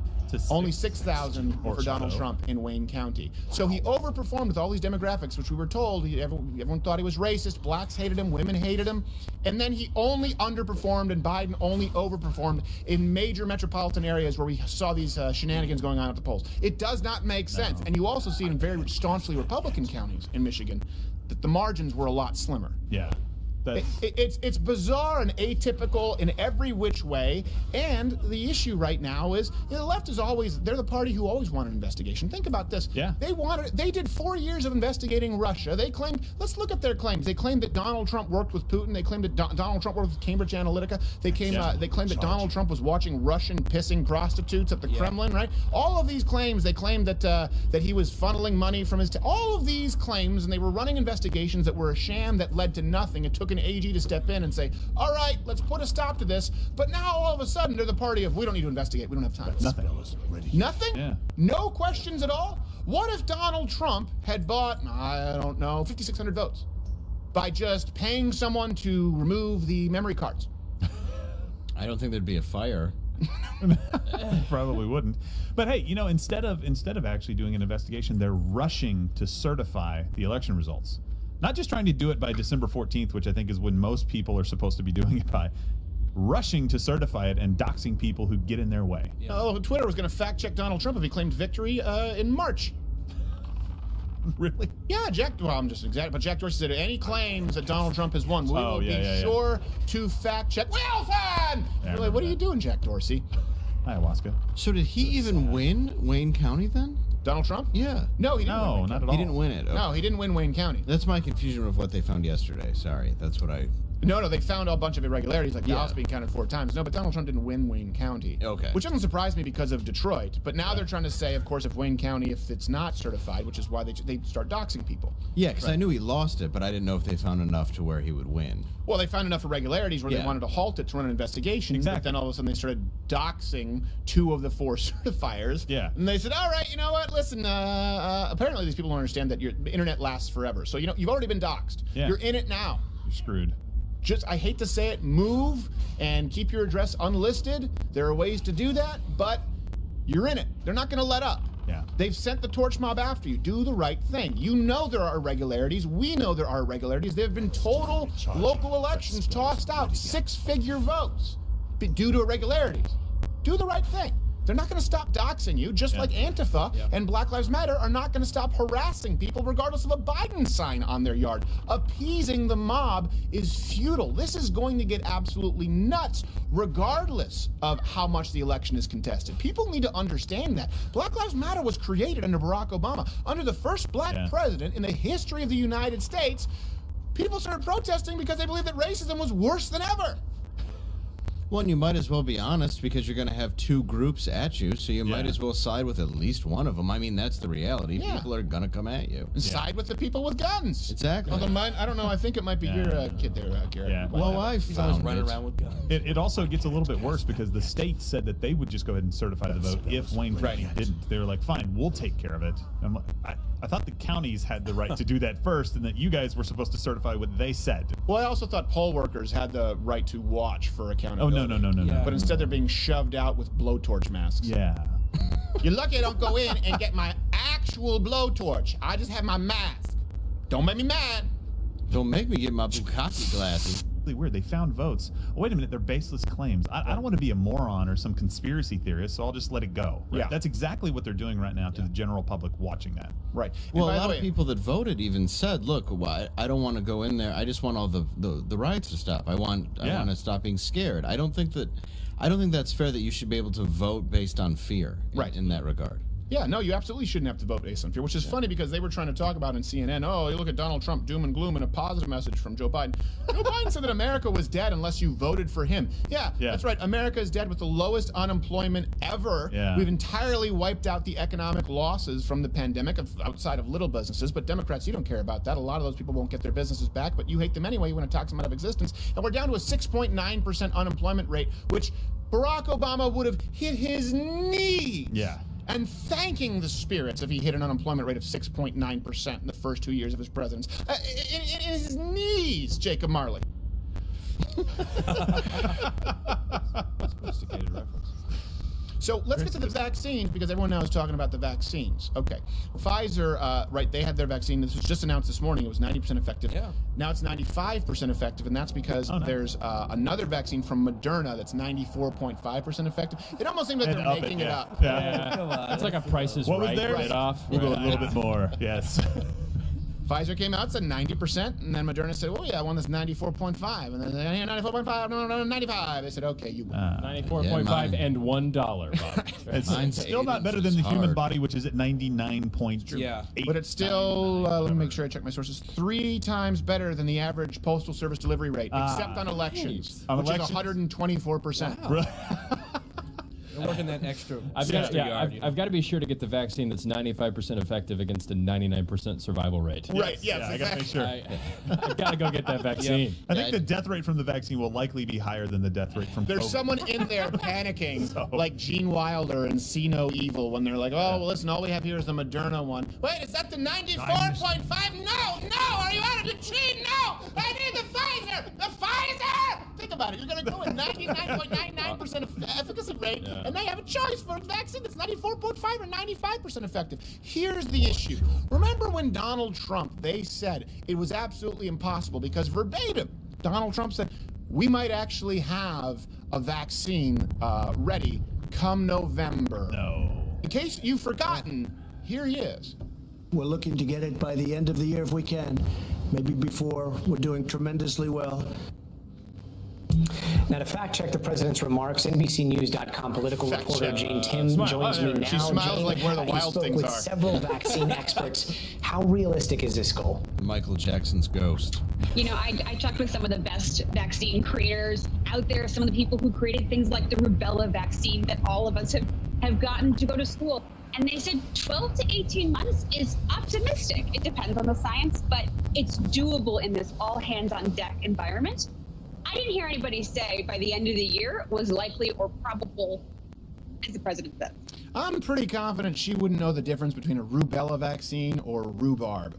only 6,000 for Donald Trump in Wayne County. So he overperformed with all these demographics, which we were told, everyone thought he was racist, blacks hated him, women hated him, and then he only underperformed and Biden only overperformed in major metropolitan areas where we saw these shenanigans going on at the polls. It does not make sense. And you also see it in very staunchly Republican counties in Michigan that the margins were a lot slimmer. Yeah. It's bizarre and atypical in every which way, and the issue right now is the left is they're the party who always wanted an investigation. Think about this. Yeah. They did 4 years of investigating Russia. They claimed, let's look at their claims. They claimed that Donald Trump worked with Putin. They claimed that Donald Trump worked with Cambridge Analytica. They claimed that Donald Trump was watching Russian pissing prostitutes at the Kremlin, right? All of these claims, they claimed that he was funneling money from his all of these claims, and they were running investigations that were a sham that led to nothing. It took an AG to step in and say, all right, let's put a stop to this. But now all of a sudden they're the party of, we don't need to investigate. We don't have time. Nothing. Nothing? Yeah. No questions at all? What if Donald Trump had bought, I don't know, 5,600 votes by just paying someone to remove the memory cards? I don't think there'd be a fire. Probably wouldn't. But hey, instead of actually doing an investigation, they're rushing to certify the election results. Not just trying to do it by December 14th, which I think is when most people are supposed to be doing it by. rushing to certify it and doxing people who get in their way. Oh, Twitter was going to fact check Donald Trump if he claimed victory in March. Really? Yeah, I'm just exaggerating, but Jack Dorsey said any claims that Donald Trump has won, we will be sure to fact check. Wilson! You're like, what are you doing, Jack Dorsey? Ayahuasca. So did he even win Wayne County then? Donald Trump? Yeah. No, he didn't win Wayne not County. at all. He didn't win it. Okay. No, he didn't win Wayne County. That's my confusion with what they found yesterday. Sorry. That's what I... No, they found a bunch of irregularities, like Dallas being counted 4 times. No, but Donald Trump didn't win Wayne County. Okay. Which doesn't surprise me because of Detroit. But now they're trying to say, of course, if Wayne County, if it's not certified, which is why they start doxing people. Yeah, because I knew he lost it, but I didn't know if they found enough to where he would win. Well, they found enough irregularities where they wanted to halt it to run an investigation. Exactly. But then all of a sudden they started doxing 2 of the 4 certifiers. Yeah. And they said, all right, you know what? Listen, apparently these people don't understand that the internet lasts forever. So, you've already been doxed. Yeah. You're in it now. You're screwed. I hate to say it, move and keep your address unlisted. There are ways to do that, but you're in it. They're not going to let up. Yeah. They've sent the torch mob after you. Do the right thing. You know there are irregularities. We know there are irregularities. There have been total local elections tossed out, 6-figure votes due to irregularities. Do the right thing. They're not going to stop doxing you, just like Antifa and Black Lives Matter are not going to stop harassing people regardless of a Biden sign on their yard. Appeasing the mob is futile. This is going to get absolutely nuts regardless of how much the election is contested. People need to understand that. Black Lives Matter was created under Barack Obama. Under the first black president in the history of the United States, people started protesting because they believed that racism was worse than ever. Well, and you might as well be honest because you're going to have 2 groups at you, so you might as well side with at least one of them. I mean, that's the reality. Yeah. People are going to come at you. And side with the people with guns. Exactly. Although mine, I don't know, I think it might be your kid there, Garrett. Yeah. Well, I found running around with guns. It also gets a little bit worse because the state said that they would just go ahead and certify the vote if Wayne County didn't. They were like, fine, we'll take care of it. I'm like, I thought the counties had the right to do that first and that you guys were supposed to certify what they said. Well, I also thought poll workers had the right to watch for accountability. Oh, no. But instead they're being shoved out with blowtorch masks. Yeah. You're lucky I don't go in and get my actual blowtorch. I just have my mask. Don't make me mad. Don't make me get my Bukaki glasses. Really weird. They found votes. Oh, wait a minute, they're baseless claims. I don't want to be a moron or some conspiracy theorist, so I'll just let it go. Right? Yeah. That's exactly what they're doing right now to the general public watching that. Right. Well, a lot of people that voted even said, look, I don't want to go in there. I just want all the riots to stop. I want to stop being scared. I don't think that's fair that you should be able to vote based on fear in that regard. Yeah, no, you absolutely shouldn't have to vote based on fear, which is funny because they were trying to talk about in CNN, oh, you look at Donald Trump, doom and gloom, and a positive message from Joe Biden. Joe Biden said that America was dead unless you voted for him. Yeah, that's right. America is dead with the lowest unemployment ever. Yeah. We've entirely wiped out the economic losses from the pandemic outside of little businesses, but Democrats, you don't care about that. A lot of those people won't get their businesses back, but you hate them anyway. You want to tax them out of existence. And we're down to a 6.9% unemployment rate, which Barack Obama would have hit his knees. Yeah. And thanking the spirits if he hit an unemployment rate of 6.9% in the first 2 years of his presidency. In his knees, Jacob Marley. Sophisticated reference. So let's get to the vaccines because everyone now is talking about the vaccines. Okay. Pfizer, they had their vaccine. This was just announced this morning. It was 90% effective. Yeah. Now it's 95% effective, and that's because there's another vaccine from Moderna that's 94.5% effective. It almost seems like they're making it up. Yeah. It's like a Price is Right bit off. We'll go a little bit more, yes. Pfizer came out, said 90%, and then Moderna said, well, yeah, I want this 94.5. And then they said, 94.5, no, 95. They said, okay, you win. 94.5 and $1, Bob. It's still not better than the human body, which is at 99.8. Yeah. But it's still, let me make sure I check my sources, 3 times better than the average Postal Service delivery rate, except on elections, which is 124%. Wow. They're working that extra. I've got to be sure to get the vaccine that's 95% effective against a 99% survival rate. Right, yes, I got to make sure. I've got to go get that vaccine. I think the death rate from the vaccine will likely be higher than the death rate from There's COVID. someone in there panicking, like Gene Wilder and See No Evil, when they're like, oh, well, listen, all we have here is the Moderna one. Wait, is that the 94.5? No, are you out of the tree? No, I need the Pfizer! The Pfizer! Think about it. You're going to go with 99.99% efficacy rate, and now you have a choice for a vaccine that's 94.5 or 95% effective. Here's the issue. Remember when Donald Trump, they said it was absolutely impossible because verbatim, Donald Trump said, we might actually have a vaccine ready come November. No. In case you've forgotten, here he is. We're looking to get it by the end of the year if we can. Maybe before. We're doing tremendously well. Now, to fact-check the president's remarks, NBCNews.com political Fact reporter check. Jane Tim Smile. joins me now. She smiles Jane, like where the you wild spoke things with are. several vaccine experts. How realistic is this goal? Michael Jackson's ghost. You know, I talked with some of the best vaccine creators out there, some of the people who created things like the rubella vaccine that all of us have gotten to go to school. And they said 12 to 18 months is optimistic. It depends on the science, but it's doable in this all hands on deck environment. I didn't hear anybody say by the end of the year was likely or probable, as the president said. I'm pretty confident she wouldn't know the difference between a rubella vaccine or rhubarb.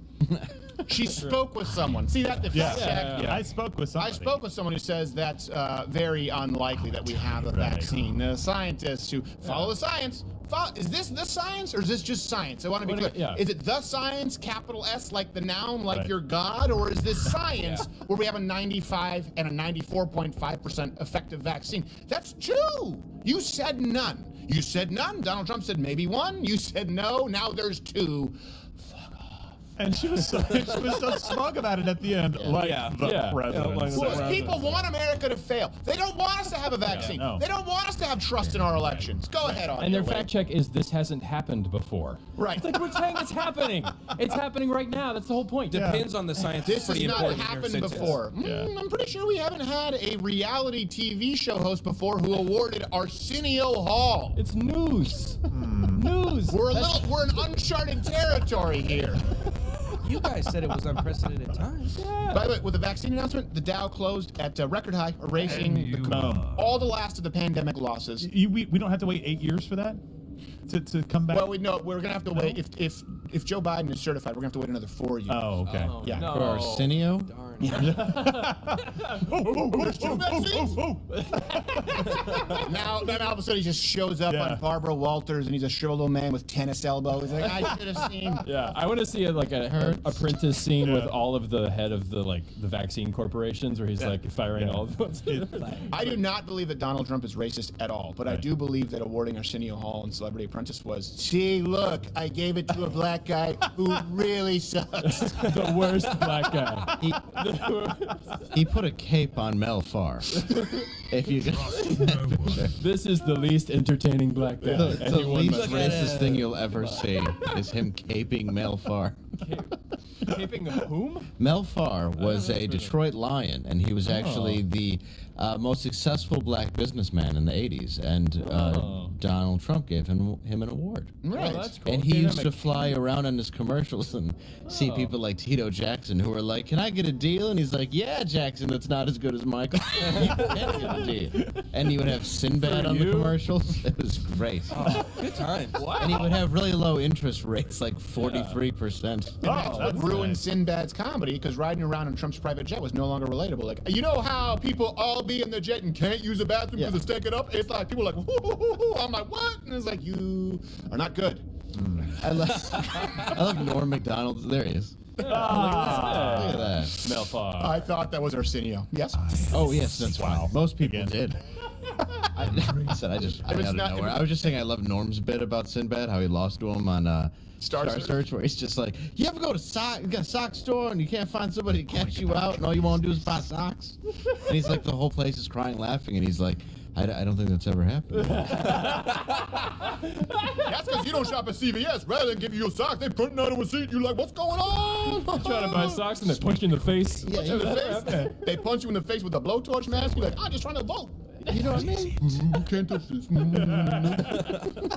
She spoke with someone. See that? Yeah. I spoke with somebody. I spoke with someone who says that's very unlikely that we have a vaccine. The scientists who follow the science. Is this the science or is this just science? I want to be clear. Yeah. Is it the science, capital S, like the noun, like your God, or is this science where we have a 95 and a 94.5% effective vaccine? That's two. You said none. You said none. Donald Trump said maybe one. You said no. Now there's two. And she was so smug about it at the end, like the president. Well, people want America to fail. They don't want us to have a vaccine. Yeah, no. They don't want us to have trust in our elections. Go ahead on. And their fact check is this hasn't happened before. Right. It's like we're saying it's happening. It's happening right now. That's the whole point. Depends on the science. This has not important happened here, before. I'm pretty sure we haven't had a reality TV show host before who awarded Arsenio Hall. It's news. News. We're in uncharted territory here. You guys said it was unprecedented times. Yeah. By the way, with the vaccine announcement, the Dow closed at record high, erasing all the last of the pandemic losses. We don't have to wait 8 years for that to come back. Well, we're gonna have to wait. If Joe Biden is certified, we're gonna have to wait another 4 years. Oh, okay. Yeah. For Arsenio? Now, then all of a sudden he just shows up on Barbara Walters, and he's a shriveled old man with tennis elbow. He's like, I should have seen. Yeah, I want to see a apprentice scene with all of the head of the vaccine corporations, where he's like firing all of them. I do not believe that Donald Trump is racist at all, but I do believe that awarding Arsenio Hall and Celebrity Apprentice was, see, look, I gave it to a black guy who really sucks. The worst black guy. He put a cape on Mel Farr. If you This is the least entertaining black guy. The least racist thing you'll ever see is him caping Mel Farr. Caping whom? Mel Farr was a Detroit Lion, and he was actually the most successful black businessman in the 80s, and Donald Trump gave him an award. Right. Oh, that's cool. And he used to fly around on his commercials and see people like Tito Jackson who were like, "Can I get a deal?" And he's like, "Yeah, Jackson, that's not as good as Michael. You can get a deal." And he would have Sinbad on the commercials. It was great. Oh, good times. Wow. And he would have really low interest rates, like 43%. And that's what ruined Sinbad's comedy, because riding around in Trump's private jet was no longer relatable. Like, you know how people all be in the jet and can't use the bathroom because it's taken up? It's like people are like, whoo. I'm like, what? And it's like, you are not good. I love Norm Macdonald. There he is. Look at that. Mel Farr. I thought that was Arsenio. Yes? Oh, yes, that's wow. Most people did. I said I out of nowhere. I was just saying I love Norm's bit about Sinbad, how he lost to him on Star Search, where he's just like, you ever go to you got a sock store and you can't find somebody to catch you out, and all you want to do is buy socks? And he's like, the whole place is crying, laughing, and he's like, I don't think that's ever happened. That's because you don't shop at CVS. Rather than give you your socks, they put it on a receipt. You're like, what's going on? You trying to buy socks and they punch you in the face? Yeah, in the face. They punch you in the face with a blowtorch mask. You're like, I'm just trying to vote. You know what I mean? You can't touch this.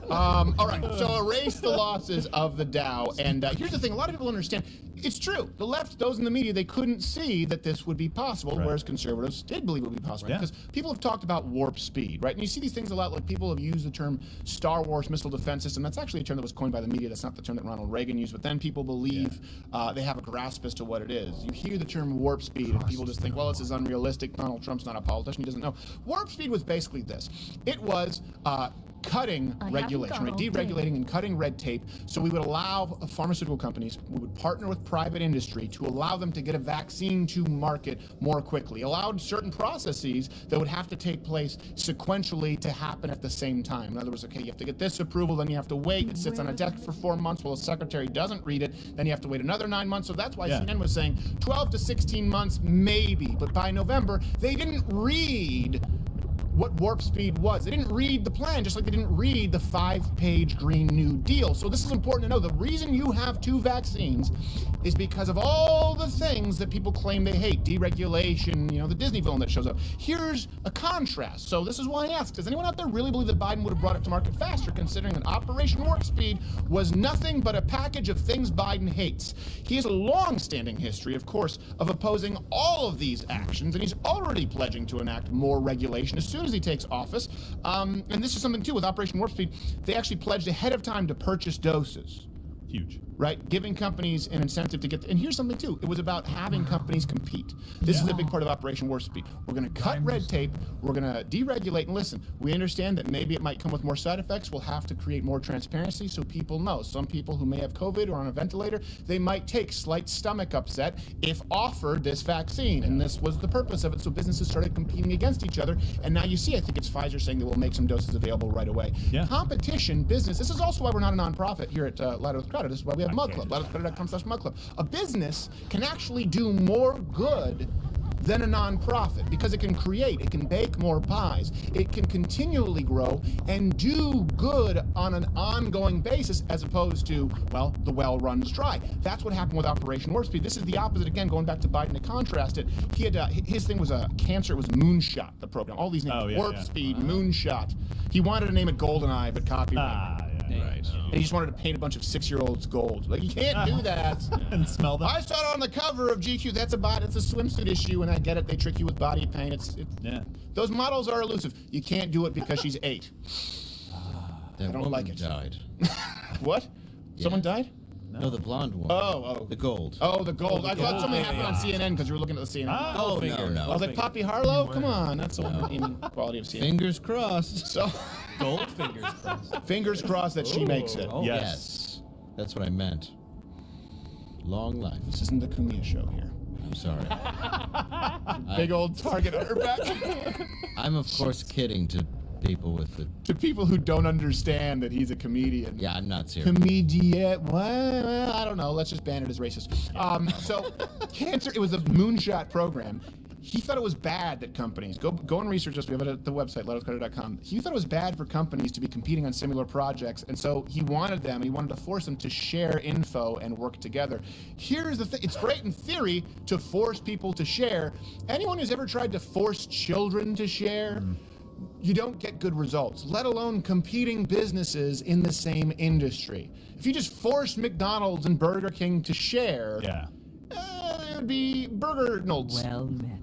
All right, so erase the losses of the Dow. And here's the thing. A lot of people understand. It's true. The left, those in the media, they couldn't see that this would be possible, whereas conservatives did believe it would be possible. Because people have talked about warp speed, right? And you see these things a lot, like people have used the term Star Wars missile defense system. That's actually a term that was coined by the media. That's not the term that Ronald Reagan used. But then people believe they have a grasp as to what it is. You hear the term warp speed, and people just think, well, this is unrealistic. Donald Trump's not a politician. He doesn't know. Warp speed was basically this. It was cutting regulation, right? Deregulating and cutting red tape. So we would allow pharmaceutical companies, we would partner with private industry to allow them to get a vaccine to market more quickly, allowed certain processes that would have to take place sequentially to happen at the same time. In other words, okay, you have to get this approval, then you have to wait. It sits on a desk for 4 months while the secretary doesn't read it. Then you have to wait another 9 months. So that's why CNN was saying 12 to 16 months, maybe. But by November, they didn't read what warp speed was. They didn't read the plan, just like they didn't read the 5-page Green New Deal. So this is important to know. The reason you have 2 vaccines is because of all the things that people claim they hate. Deregulation, you know, the Disney villain that shows up. Here's a contrast. So this is why I asked, does anyone out there really believe that Biden would have brought it to market faster, considering that Operation Warp Speed was nothing but a package of things Biden hates? He has a long-standing history, of course, of opposing all of these actions, and he's already pledging to enact more regulation as soon as he takes office. And this is something, too, with Operation Warp Speed. They actually pledged ahead of time to purchase doses. Huge. Right? Giving companies an incentive to get... And here's something, too. It was about having companies compete. This is a big part of Operation Warp Speed. We're going to cut red tape. We're going to deregulate. And listen, we understand that maybe it might come with more side effects. We'll have to create more transparency so people know. Some people who may have COVID or on a ventilator, they might take slight stomach upset if offered this vaccine. And this was the purpose of it. So businesses started competing against each other. And now you see, I think it's Pfizer saying that we'll make some doses available right away. Competition, business. This is also why we're not a nonprofit here at Louder with Crowder. This is why we have Mug Club. LouderWithCrowder.com/Mug Club. A business can actually do more good than a nonprofit because it can create, it can bake more pies, it can continually grow and do good on an ongoing basis as opposed to, well, the well runs dry. That's what happened with Operation Warp Speed. This is the opposite, again, going back to Biden to contrast it. He had, his thing was a cancer, it was Moonshot, the program. All these names, Warp Speed, Moonshot. He wanted to name it GoldenEye, but copyright. Right. And he just wanted to paint a bunch of 6-year-olds gold. Like, you can't do that. And smell them. I saw it on the cover of GQ. It's a swimsuit issue, and I get it. They trick you with body paint. It's those models are elusive. You can't do it because she's 8. I don't like it. Died. What? Someone died? No, the blonde one. Oh. The gold. Oh, the gold. I thought something happened on CNN because you were looking at the CNN. Oh, no. I was like, Poppy Harlow? Come on. That's the one quality of CNN. Fingers crossed. So, gold fingers crossed. Fingers crossed that she makes it. Oh, yes. That's what I meant. Long life. This isn't the Kumia show here. I'm sorry. Big old target on her back. I'm, of course, kidding to people with the... To people who don't understand that he's a comedian. Yeah, I'm not serious. Comedian. Well, I don't know. Let's just ban it as racist. So, cancer, it was a moonshot program. He thought it was bad that companies, go and research this, we have it at the website, louderwithcrowder.com. He thought it was bad for companies to be competing on similar projects, and so he wanted to force them to share info and work together. Here's the thing, it's great in theory to force people to share. Anyone who's ever tried to force children to share, you don't get good results, let alone competing businesses in the same industry. If you just forced McDonald's and Burger King to share, it would be Burger Nolds. Well met.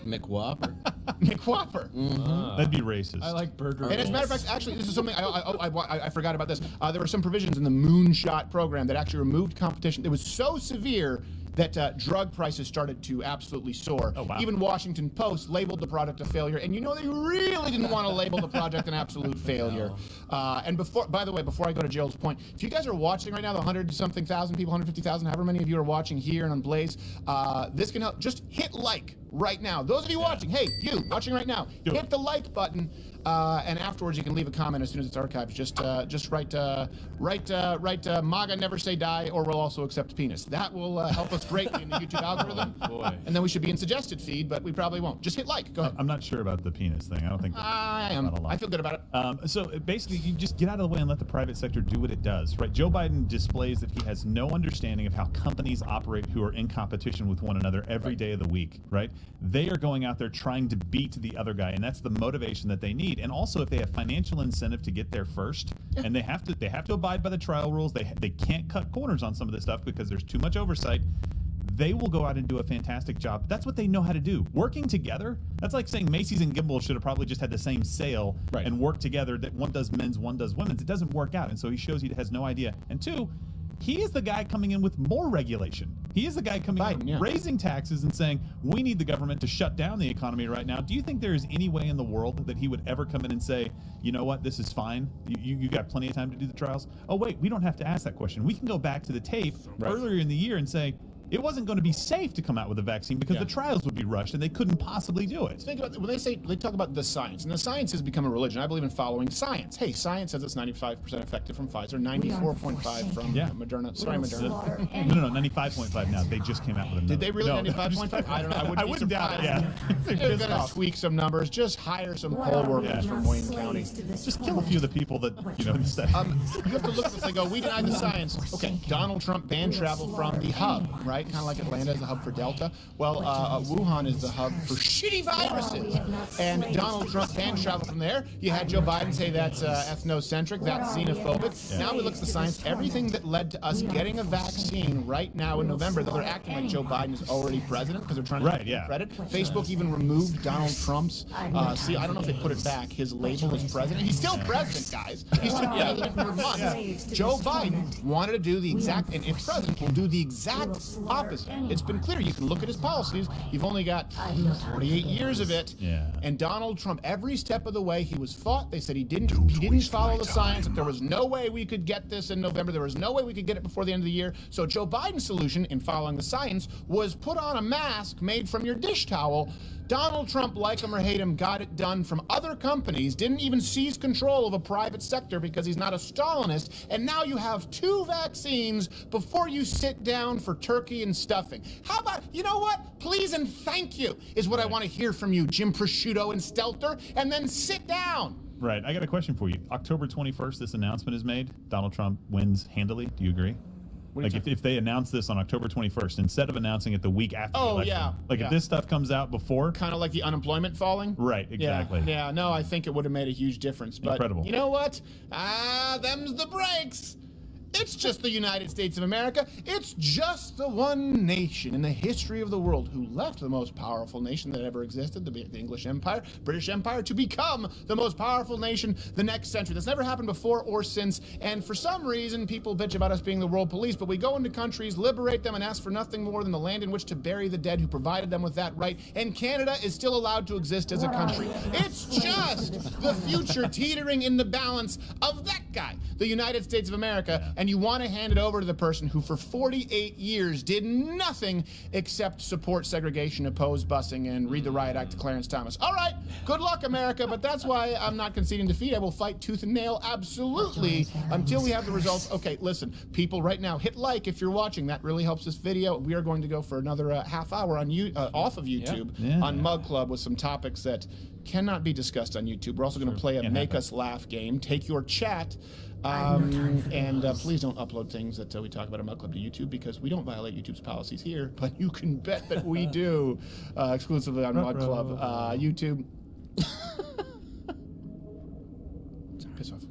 McWhopper. McWhopper. That'd be racist. I like burger. And as a matter of fact, actually, this is something I forgot about this. There were some provisions in the Moonshot program that actually removed competition. It was so severe that drug prices started to absolutely soar. Oh, wow. Even Washington Post labeled the product a failure, and you know they really didn't want to label the project an absolute failure. And by the way, before I go to Gerald's point, if you guys are watching right now, the 100-something thousand people, 150,000, however many of you are watching here and on Blaze, this can help. Just hit like right now. Those of you watching, hey, you watching right now, hit the like button. And afterwards, you can leave a comment as soon as it's archived. Just write MAGA never say die, or we'll also accept penis. That will help us greatly in the YouTube algorithm. Oh, boy. And then we should be in suggested feed, but we probably won't. Just hit like. Go ahead. I'm not sure about the penis thing. I don't think. I am. I feel good about it. So basically, you just get out of the way and let the private sector do what it does, right? Joe Biden displays that he has no understanding of how companies operate who are in competition with one another every day of the week, right? They are going out there trying to beat the other guy, and that's the motivation that they need. And also, if they have financial incentive to get there first, and they have to abide by the trial rules, they can't cut corners on some of this stuff because there's too much oversight. They will go out and do a fantastic job. That's what they know how to do. Working together, that's like saying Macy's and Gimbel should have probably just had the same sale and work together, that one does men's, one does women's. It doesn't work out. And so he shows he has no idea. And two, he is the guy coming in with more regulation. He is the guy coming in raising taxes and saying, we need the government to shut down the economy right now. Do you think there is any way in the world that he would ever come in and say, you know what, this is fine. You got plenty of time to do the trials. Oh, wait, we don't have to ask that question. We can go back to the tape earlier in the year and say, it wasn't going to be safe to come out with a vaccine because the trials would be rushed and they couldn't possibly do it. Think about when they talk about the science, and the science has become a religion. I believe in following science. Hey, science says it's 95% effective from Pfizer, 94.5 from Moderna. Sorry, Moderna. No, 95.5 now. They just came out with a Did they really 95.5? I don't know. I wouldn't doubt it. Yeah, they're going to tweak some numbers. Just hire some poll workers from Wayne County. Just kill a few of the people that instead. You have to look at this and go, we denied the science. Okay, Donald Trump banned travel from the hub, right? Kind of like Atlanta is the hub for Delta. Well, Wuhan is the hub for shitty viruses. And Donald Trump banned travel from there. You had Joe Biden say that's ethnocentric, that's xenophobic. Now we look at the science. Everything that led to us getting a vaccine right now in November, that they're acting like Joe Biden is already president because they're trying to get credit. Facebook even removed Donald Trump's, I don't know if they put it back, his label as president. He's still president, guys. He's still president for months. Joe Biden wanted to do the exact, and if president, will do the exact opposite. It's been clear. You can look at his policies. You've only got 48 years of it. And Donald Trump, every step of the way, he was fought. They said he didn't follow the science. That there was no way we could get this in November. There was no way we could get it before the end of the year. So Joe Biden's solution in following the science was put on a mask made from your dish towel. Donald Trump, like him or hate him, got it done from other companies, didn't even seize control of a private sector because he's not a Stalinist, and now you have 2 vaccines before you sit down for turkey and stuffing. How about, you know what? Please and thank you is what I want to hear from you, Jim Prosciutto and Stelter, and then sit down. Right. I got a question for you. October 21st, this announcement is made. Donald Trump wins handily. Do you agree? Like if they announce this on October 21st instead of announcing it the week after the election. If this stuff comes out before. Kind of like the unemployment falling? Right, exactly. Yeah, no, I think it would have made a huge difference. But incredible. You know what? Them's the breaks. It's just the United States of America. It's just the one nation in the history of the world who left the most powerful nation that ever existed, the English Empire, British Empire, to become the most powerful nation the next century. That's never happened before or since. And for some reason, people bitch about us being the world police, but we go into countries, liberate them, and ask for nothing more than the land in which to bury the dead who provided them with that right. And Canada is still allowed to exist as a country. It's just the future teetering in the balance of that guy, the United States of America. And you want to hand it over to the person who for 48 years did nothing except support segregation, oppose busing, and read the riot act to Clarence Thomas. All right, good luck, America, but that's why I'm not conceding defeat. I will fight tooth and nail, absolutely, until we have the results. Okay, listen, people, right now, hit like if you're watching. That really helps this video. We are going to go for another half hour on off of YouTube on Mug Club with some topics that cannot be discussed on YouTube. We're also going to play a Make Us Laugh game. Take your chat. And please don't upload things that we talk about in Mug Club to YouTube because we don't violate YouTube's policies here, but you can bet that we do exclusively on Mug Club YouTube. Piss off.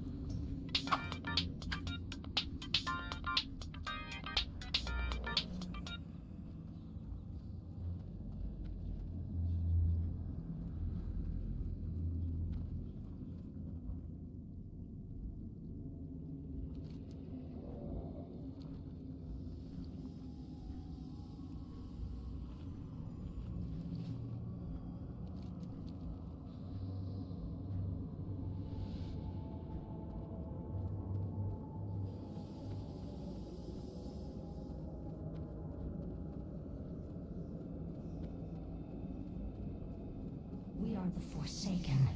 We are the Forsaken.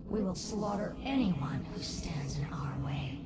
We will slaughter anyone who stands in our way.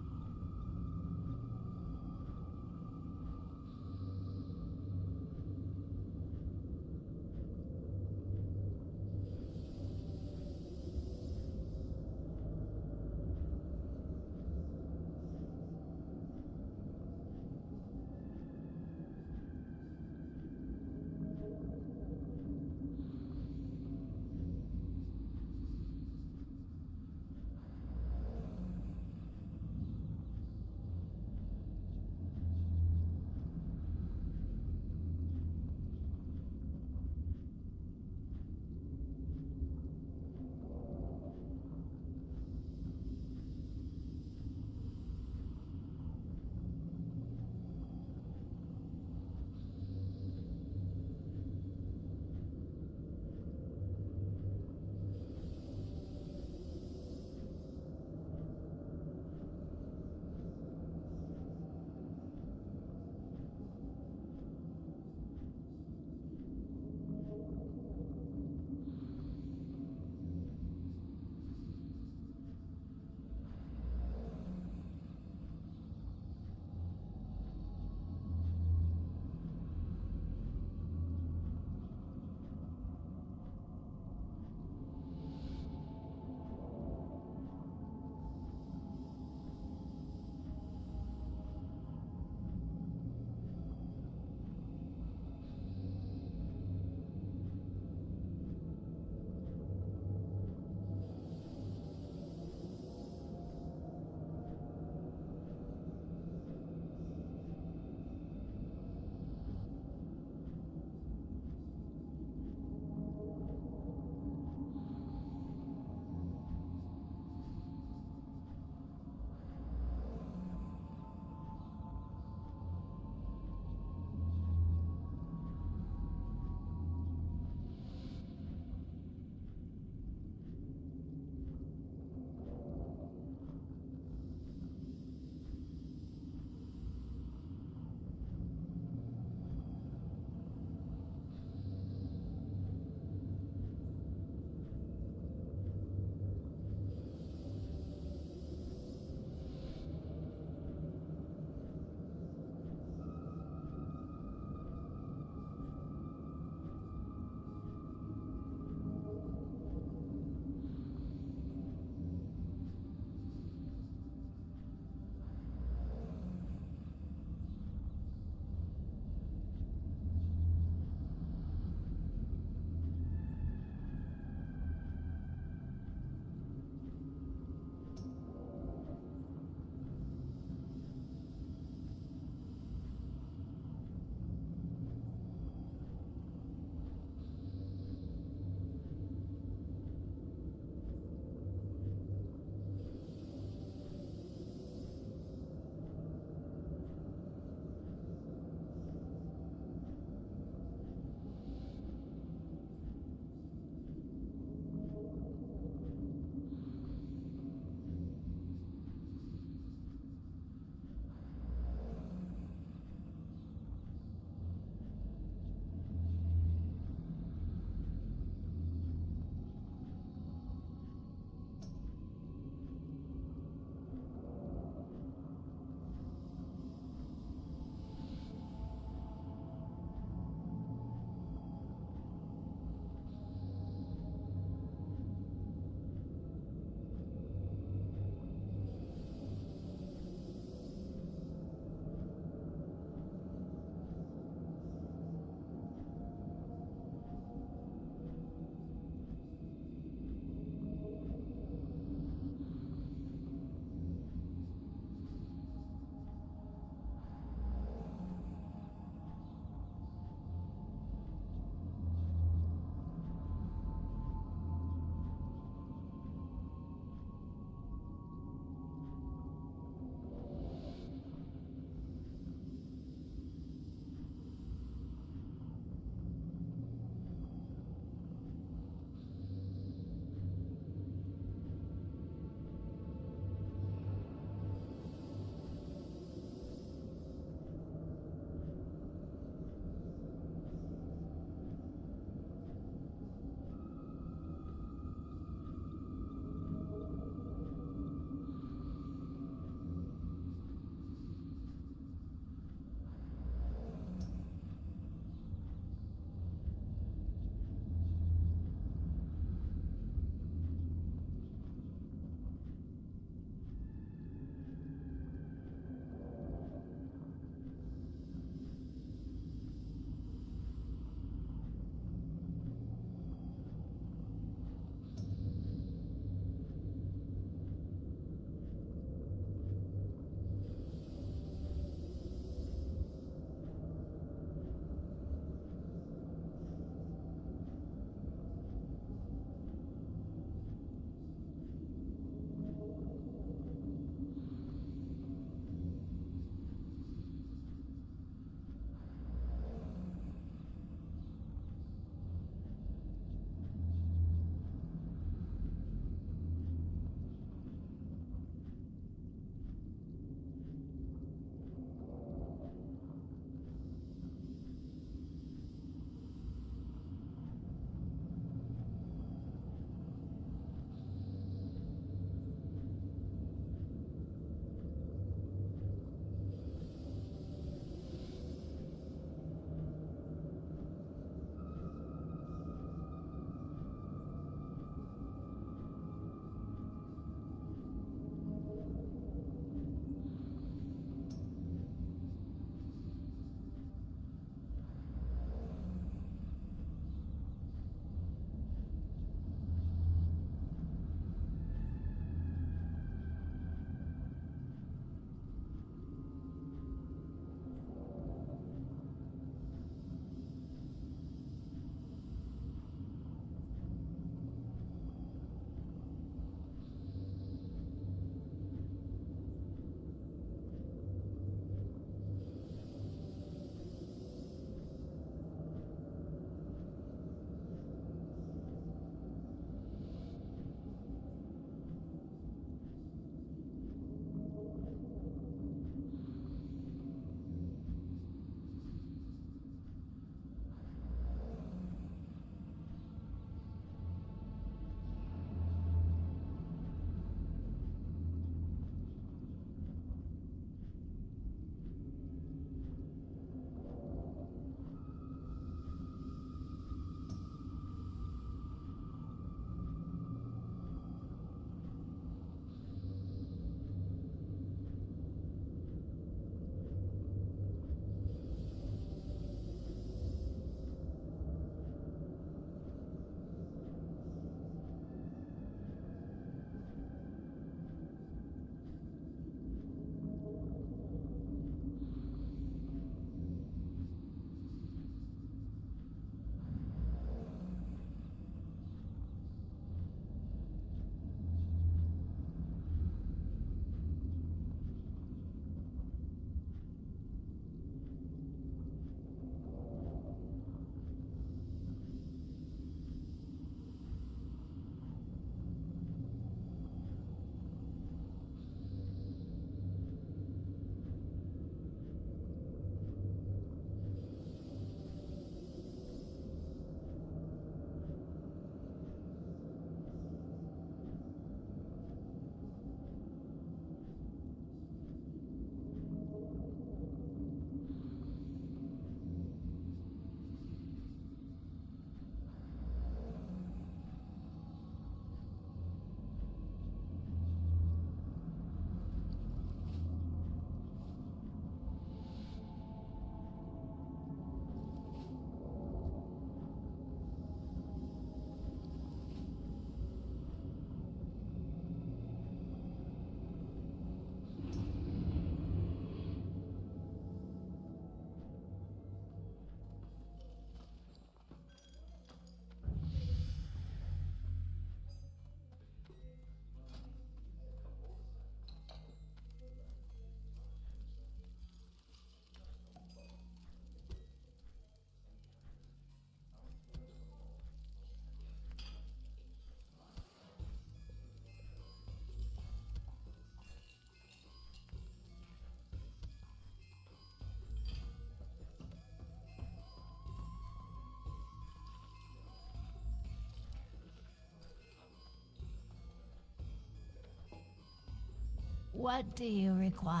What do you require?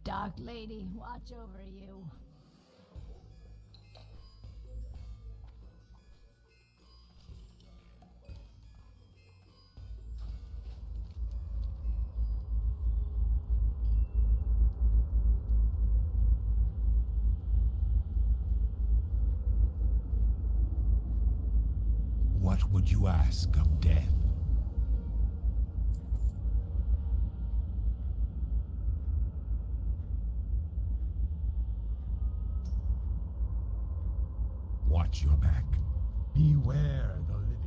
Dark Lady, watch over you. What would you ask of death? Watch your back. Beware the living.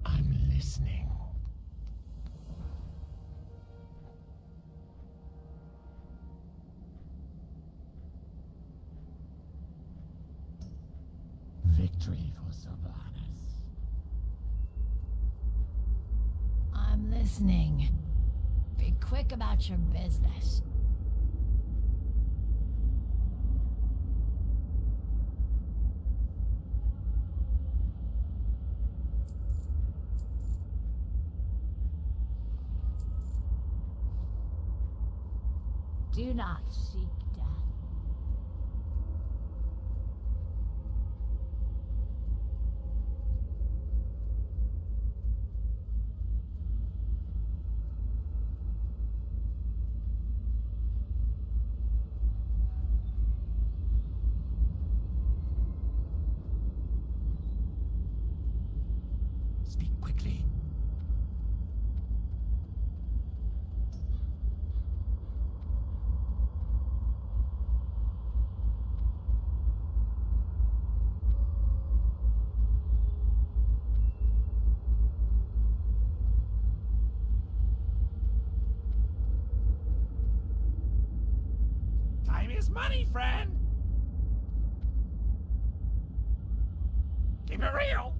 I'm listening. Victory for Sylvanas. I'm listening. Be quick about your business. Do not seek death. Speak quickly. Time is money, friend. Keep it real.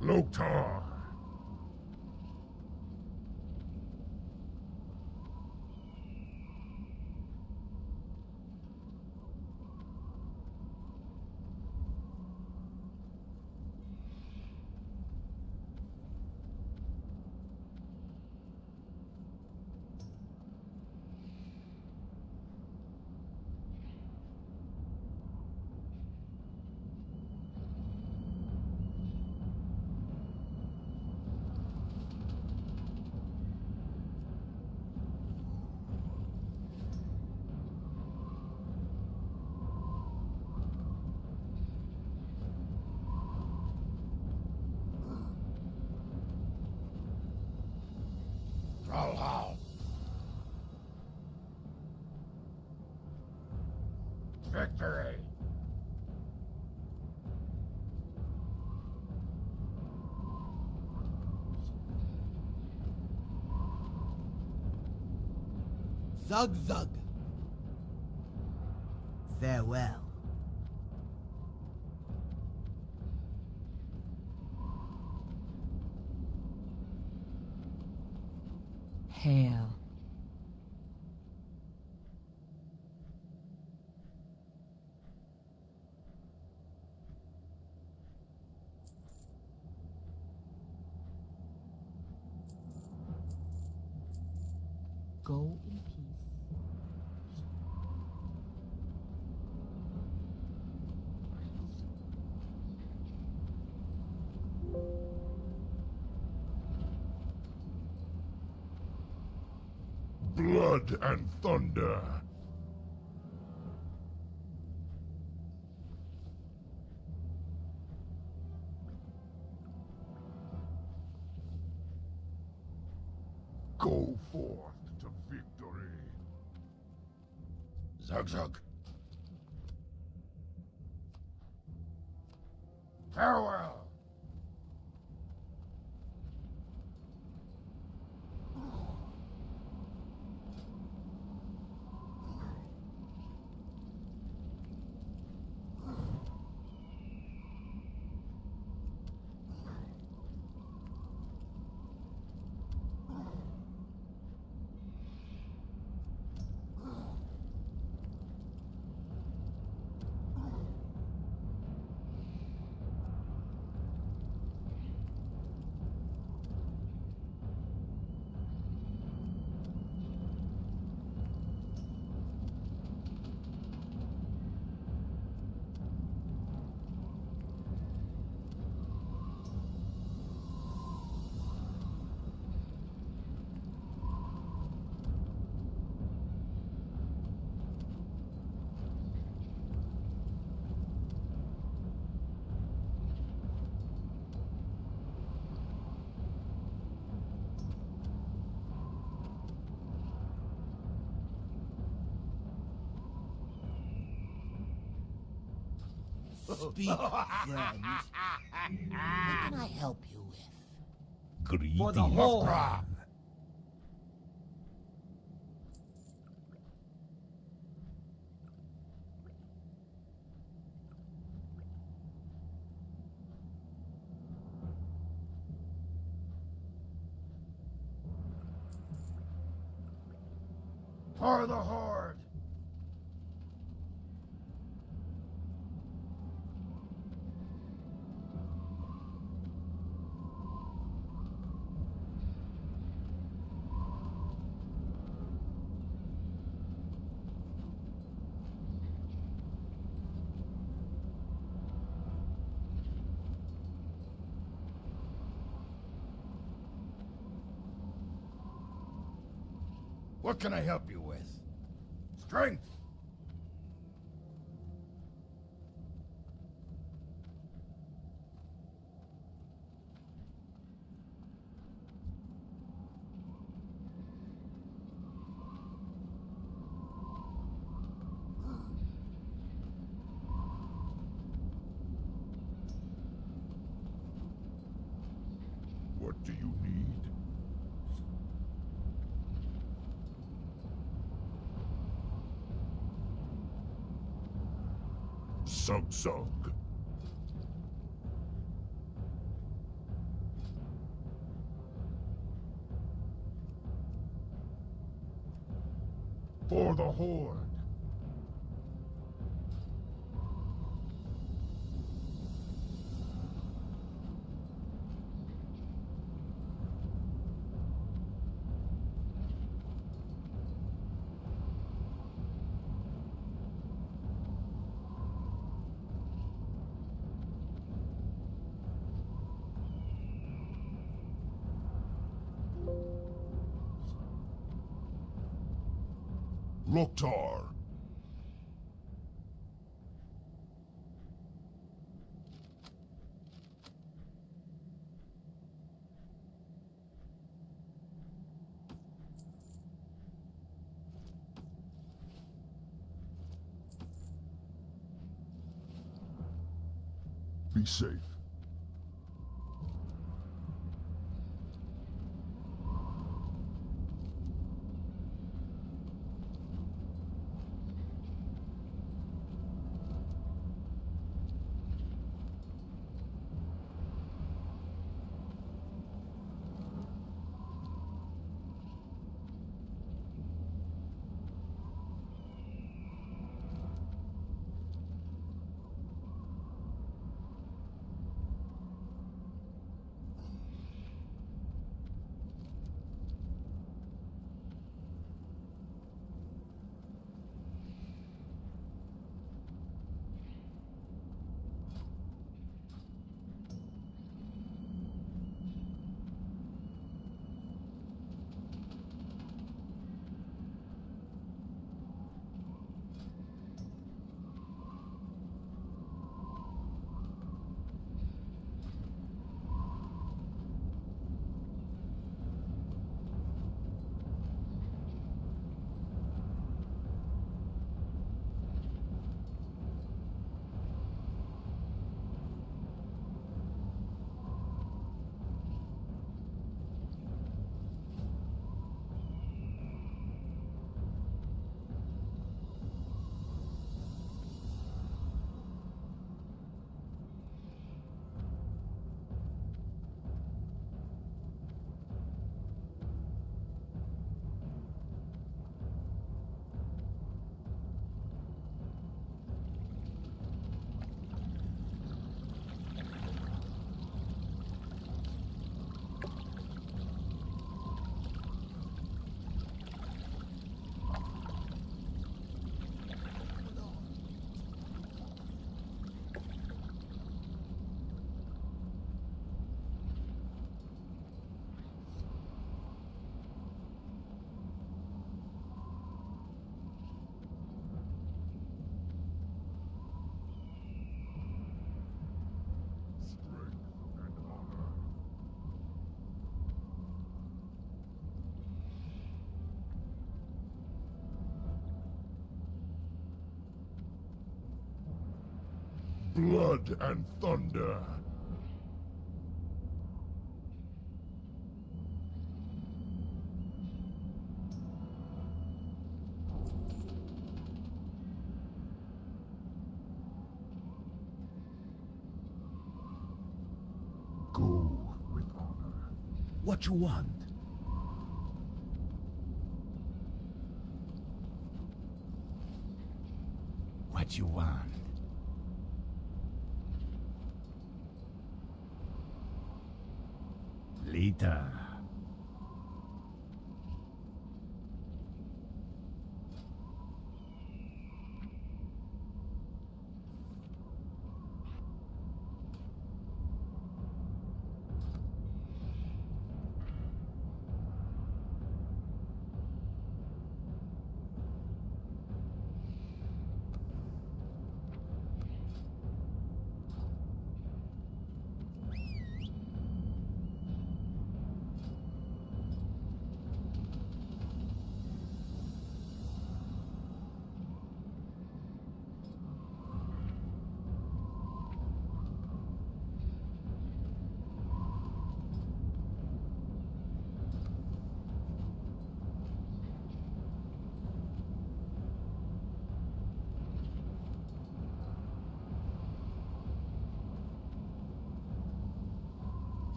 Loktar. Valhalla. Victory. Zug zug. Farewell. Hail. Go in peace. Blood and thunder. Go forth to victory. Zug zug. Farewell. Speak, friend. What can I help you with? Greedy For the whole. Makra. For the Horde. What can I help you with? Strength! What do you need? Sug. For the Horde. Loktar. Be safe. Blood and thunder. Go with honor. What you want? What you want? Later.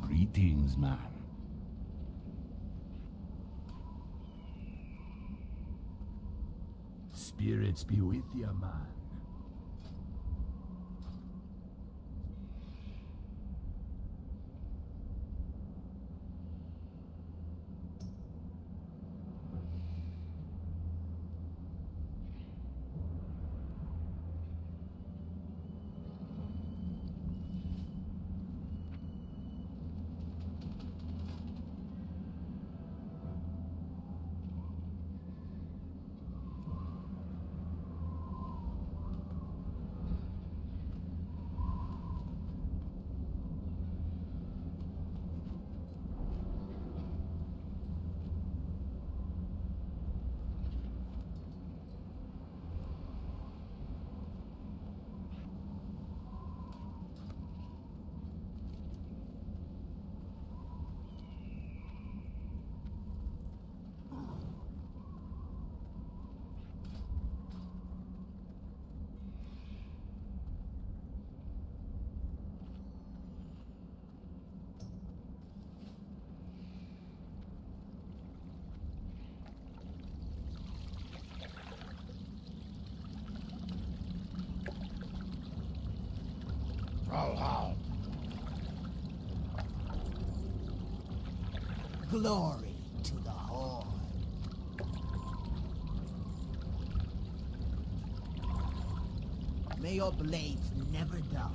Greetings, man. Spirits be with you, man. Glory to the Horde. May your blades never dull.